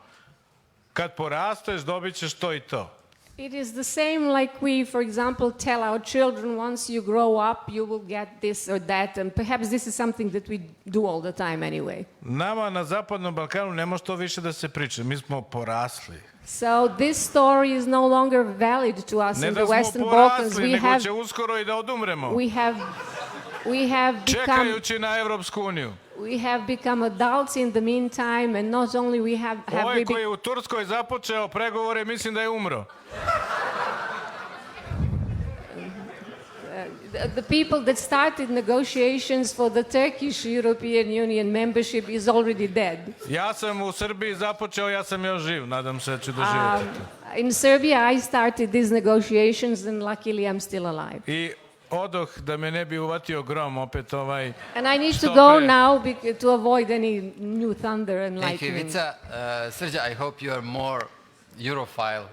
kad porasteš dobit ćeš to i to. It is the same like we, for example, tell our children once you grow up, you will get this or that, and perhaps this is something that we do all the time anyway. Nama na Zapadnom Balkanu ne može to više da se priča. Mi smo porasli. So this story is no longer valid to us Ne in the da smo Western Balkans. porasli, nego će uskoro i da odumremo. We have become Čekajući na Evropsku uniju. we have become adults in the meantime, and not only we have Ovaj we koji je u Turskoj započeo pregovore, mislim da je umro. the people that started negotiations for the Turkish European Union membership is already dead. Ja sam u Srbiji započeo, ja sam još živ, nadam se da ću doživjeti to. In Serbia, I started these negotiations, and luckily I'm still alive. I odoh da me ne bi uvatio grom opet ovaj. And I need to što go pre. now to avoid any new thunder and Thank you, lightning. Ivica. Srđa, I hope you are more Europhile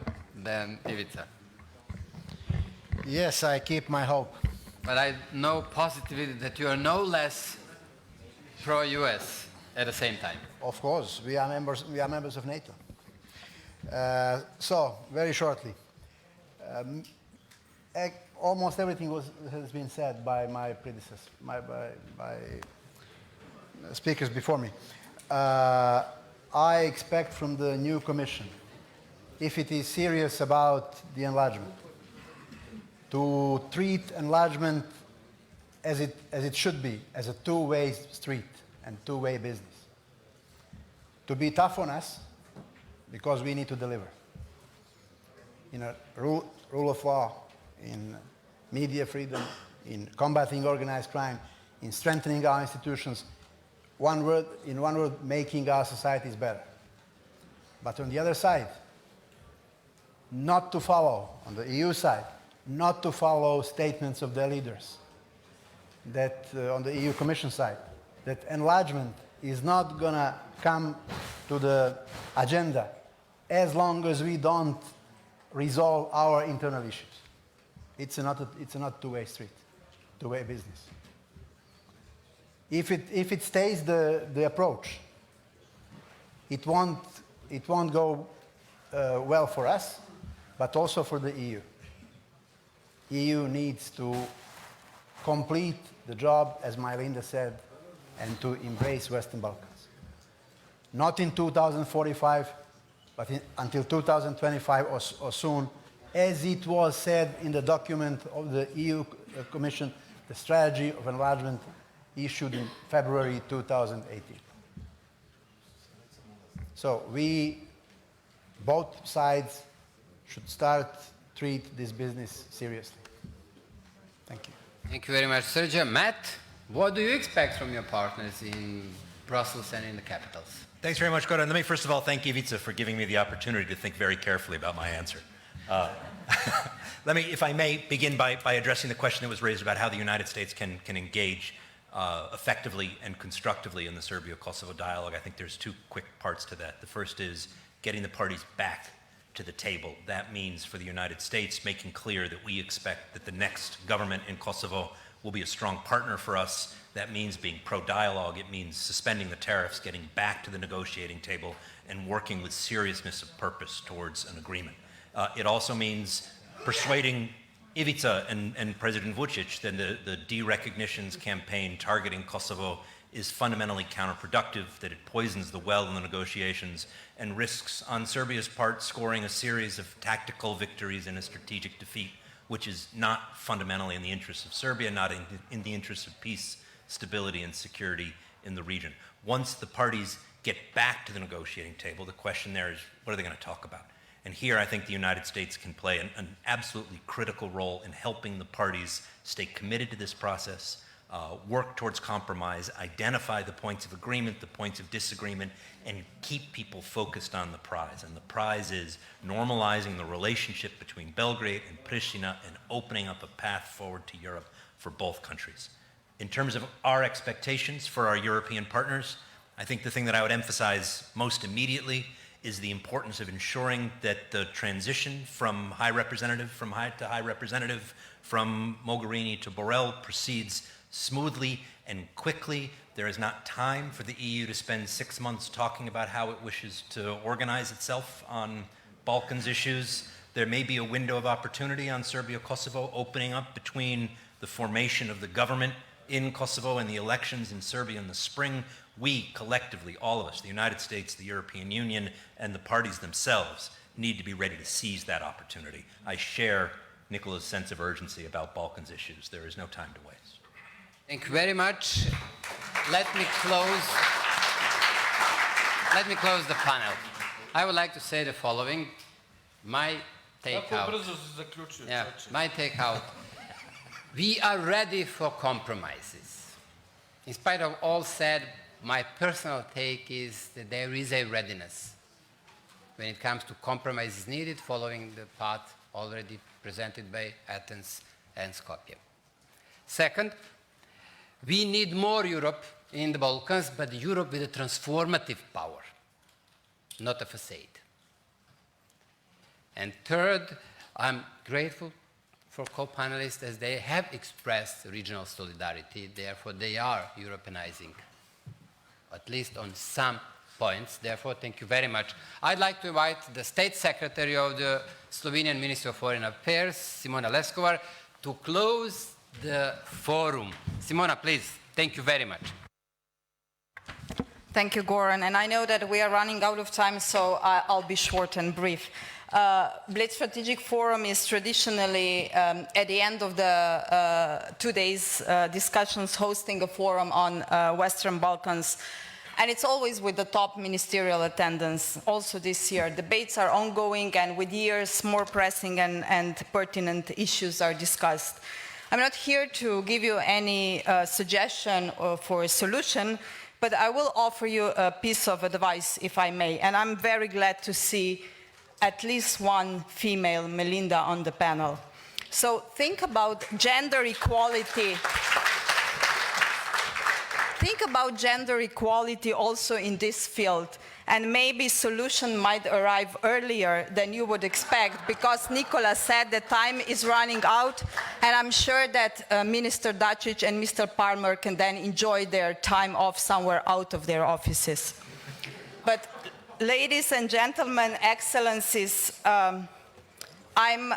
than Ivica. Yes, I keep my hope. But I know positively that you are no less pro-US at the same time. Of course, we are members of NATO. So, very shortly, almost everything has been said by my predecessors, by speakers before me. I expect from the new Commission, if it is serious about the enlargement, to treat enlargement as it should be, as a two-way street and two-way business. To be tough on us, because we need to deliver. In a rule of law, in media freedom, in combating organized crime, in strengthening our institutions, in one word, making our societies better. But on the other side, not to follow, on the EU side, not to follow statements of their leaders that on the EU Commission side, that enlargement is not going to come to the agenda as long as we don't resolve our internal issues. It's not two-way street, two-way business. If it stays the approach, it won't go well for us, but also for the EU. EU needs to complete the job, as Majlinda said, and to embrace Western Balkans. Not in 2045, but until 2025 or soon, as it was said in the document of the EU Commission, the strategy of enlargement issued in February 2018. So both sides should treat this business seriously. Thank you. Thank you very much, Sergio. Matt, what do you expect from your partners in Brussels and in the capitals? Thanks very much, Goran. Let me first of all thank Ivica for giving me the opportunity to think very carefully about my answer. Let me, if I may, begin by addressing the question that was raised about how the United States can engage effectively and constructively in the Serbia-Kosovo dialogue. I think there's two quick parts to that. The first is getting the parties back to the table. That means for the United States making clear that we expect that the next government in Kosovo will be a strong partner for us. That means being pro-dialogue. It means suspending the tariffs, getting back to the negotiating table, and working with seriousness of purpose towards an agreement. It also means persuading Ivica and President Vučić that the derecognitions campaign targeting Kosovo is fundamentally counterproductive, that it poisons the well in the negotiations and risks on Serbia's part scoring a series of tactical victories and a strategic defeat, which is not fundamentally in the interests of Serbia, not in the interests of peace, stability, and security in the region. Once the parties get back to the negotiating table, the question there is, what are they going to talk about? And here I think the United States can play an absolutely critical role in helping the parties stay committed to this process, work towards compromise, identify the points of agreement, the points of disagreement, and keep people focused on the prize. And the prize is normalizing the relationship between Belgrade and Pristina and opening up a path forward to Europe for both countries. In terms of our expectations for our European partners, I think the thing that I would emphasize most immediately is the importance of ensuring that the transition from High Representative, from High Representative, from Mogherini to Borrell proceeds smoothly and quickly. There is not time for the EU to spend 6 months talking about how it wishes to organize itself on Balkans issues. There may be a window of opportunity on Serbia-Kosovo opening up between the formation of the government in Kosovo and the elections in Serbia in the spring. We collectively, all of us, the United States, the European Union, and the parties themselves need to be ready to seize that opportunity. I share Nicola's sense of urgency about Balkans issues. There is no time to waste. Thank you very much. Let me close the panel. I would like to say the following. My takeout. We are ready for compromises. In spite of all said, my personal take is that there is a readiness when it comes to compromises needed following the path already presented by Athens and Skopje. Second, we need more Europe in the Balkans, but Europe with a transformative power, not a facade. And third, I'm grateful for co-panelists as they have expressed regional solidarity, therefore they are Europeanizing, at least on some points. Therefore, thank you very much. I'd like to invite the State Secretary of the Slovenian Ministry of Foreign Affairs, Simona Leskovar, to close the forum. Simona, please. Thank you very much. Thank you, Goran. And I know that we are running out of time, so I'll be short and brief. Bled Strategic Forum is traditionally, at the end of the 2 days discussions, hosting a forum on Western Balkans. And it's always with the top ministerial attendance. Also this year, debates are ongoing, and with years, more pressing and pertinent issues are discussed. I'm not here to give you any suggestion for a solution, but I will offer you a piece of advice, if I may. And I'm very glad to see at least one female Majlinda on the panel. So think about gender equality. Think about gender equality also in this field, and maybe solution might arrive earlier than you would expect, because Nicola said the time is running out, and I'm sure that Minister Dačić and Mr. Palmer can then enjoy their time off somewhere out of their offices. But ladies and gentlemen, excellencies, I'm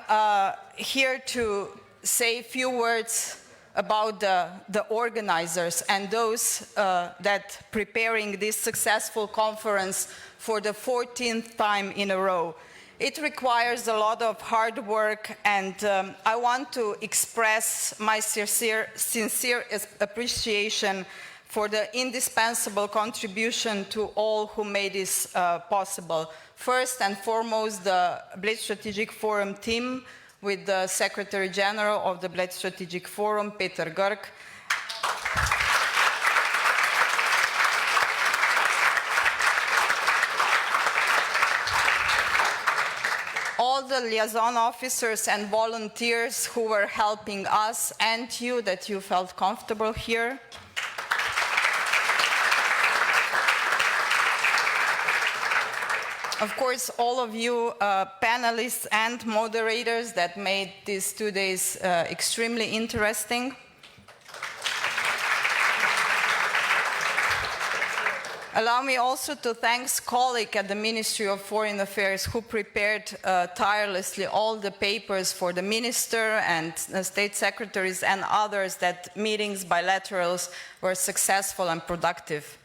here to say a few words about the organizers and those that preparing this successful conference for the 14th time in a row. It requires a lot of hard work, and I want to express my sincere appreciation for the indispensable contribution to all who made this possible. First and foremost, the Bled Strategic Forum team with the Secretary General of the Bled Strategic Forum, Peter Grk. All the liaison officers and volunteers who were helping us, and you that you felt comfortable here. Of course, all of you panelists and moderators that made these 2 days extremely interesting. Allow me also to thank colleagues at the Ministry of Foreign Affairs who prepared tirelessly all the papers for the minister and the state secretaries and others, that meetings, bilaterals, were successful and productive.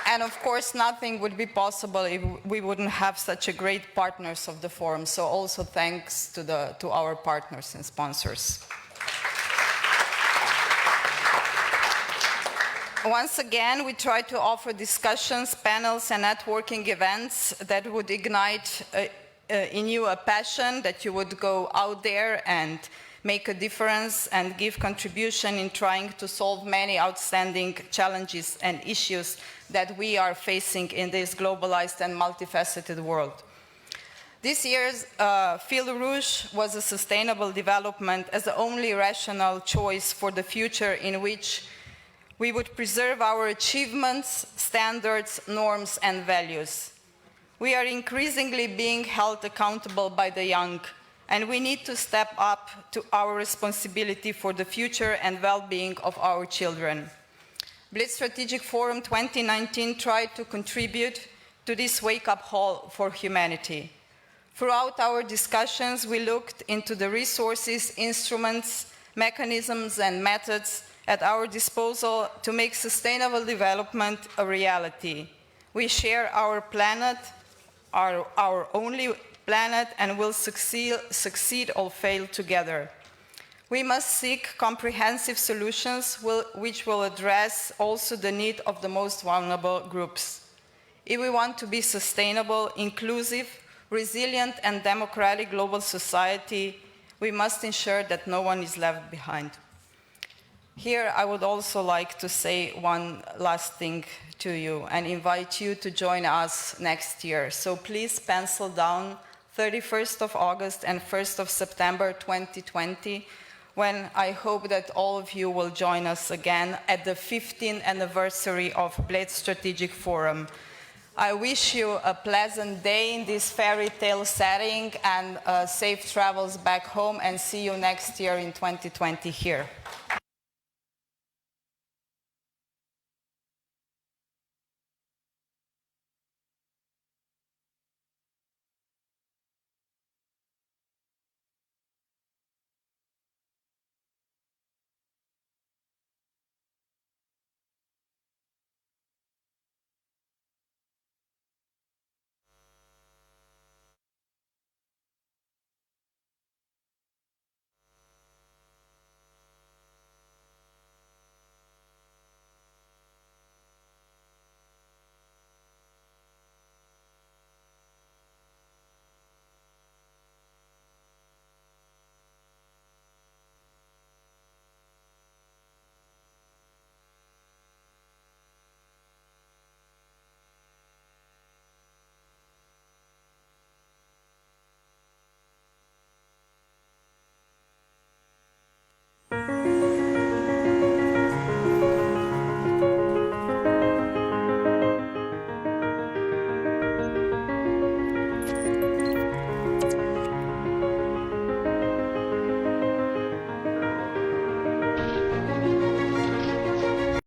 And of course, nothing would be possible if we wouldn't have such a great partners of the forum. So also thanks to our partners and sponsors. Once again, we try to offer discussions, panels, and networking events that would ignite in you a passion, that you would go out there and make a difference and give contribution in trying to solve many outstanding challenges and issues that we are facing in this globalized and multifaceted world. This year's Fil Rouge was a sustainable development as the only rational choice for the future, in which we would preserve our achievements, standards, norms, and values. We are increasingly being held accountable by the young, and we need to step up to our responsibility for the future and well-being of our children. Bled Strategic Forum 2019 tried to contribute to this wake-up call for humanity. Throughout our discussions, we looked into the resources, instruments, mechanisms, and methods at our disposal to make sustainable development a reality. We share our planet, our only planet, and will succeed or fail together. We must seek comprehensive solutions which will address also the need of the most vulnerable groups. If we want to be sustainable, inclusive, resilient, and democratic global society, we must ensure that no one is left behind. Here, I would also like to say one last thing to you and invite you to join us next year. So please pencil down 31st of August and 1st of September 2020, when I hope that all of you will join us again at the 15th anniversary of Bled Strategic Forum. I wish you a pleasant day in this fairy tale setting, and safe travels back home, and see you next year in 2020 here.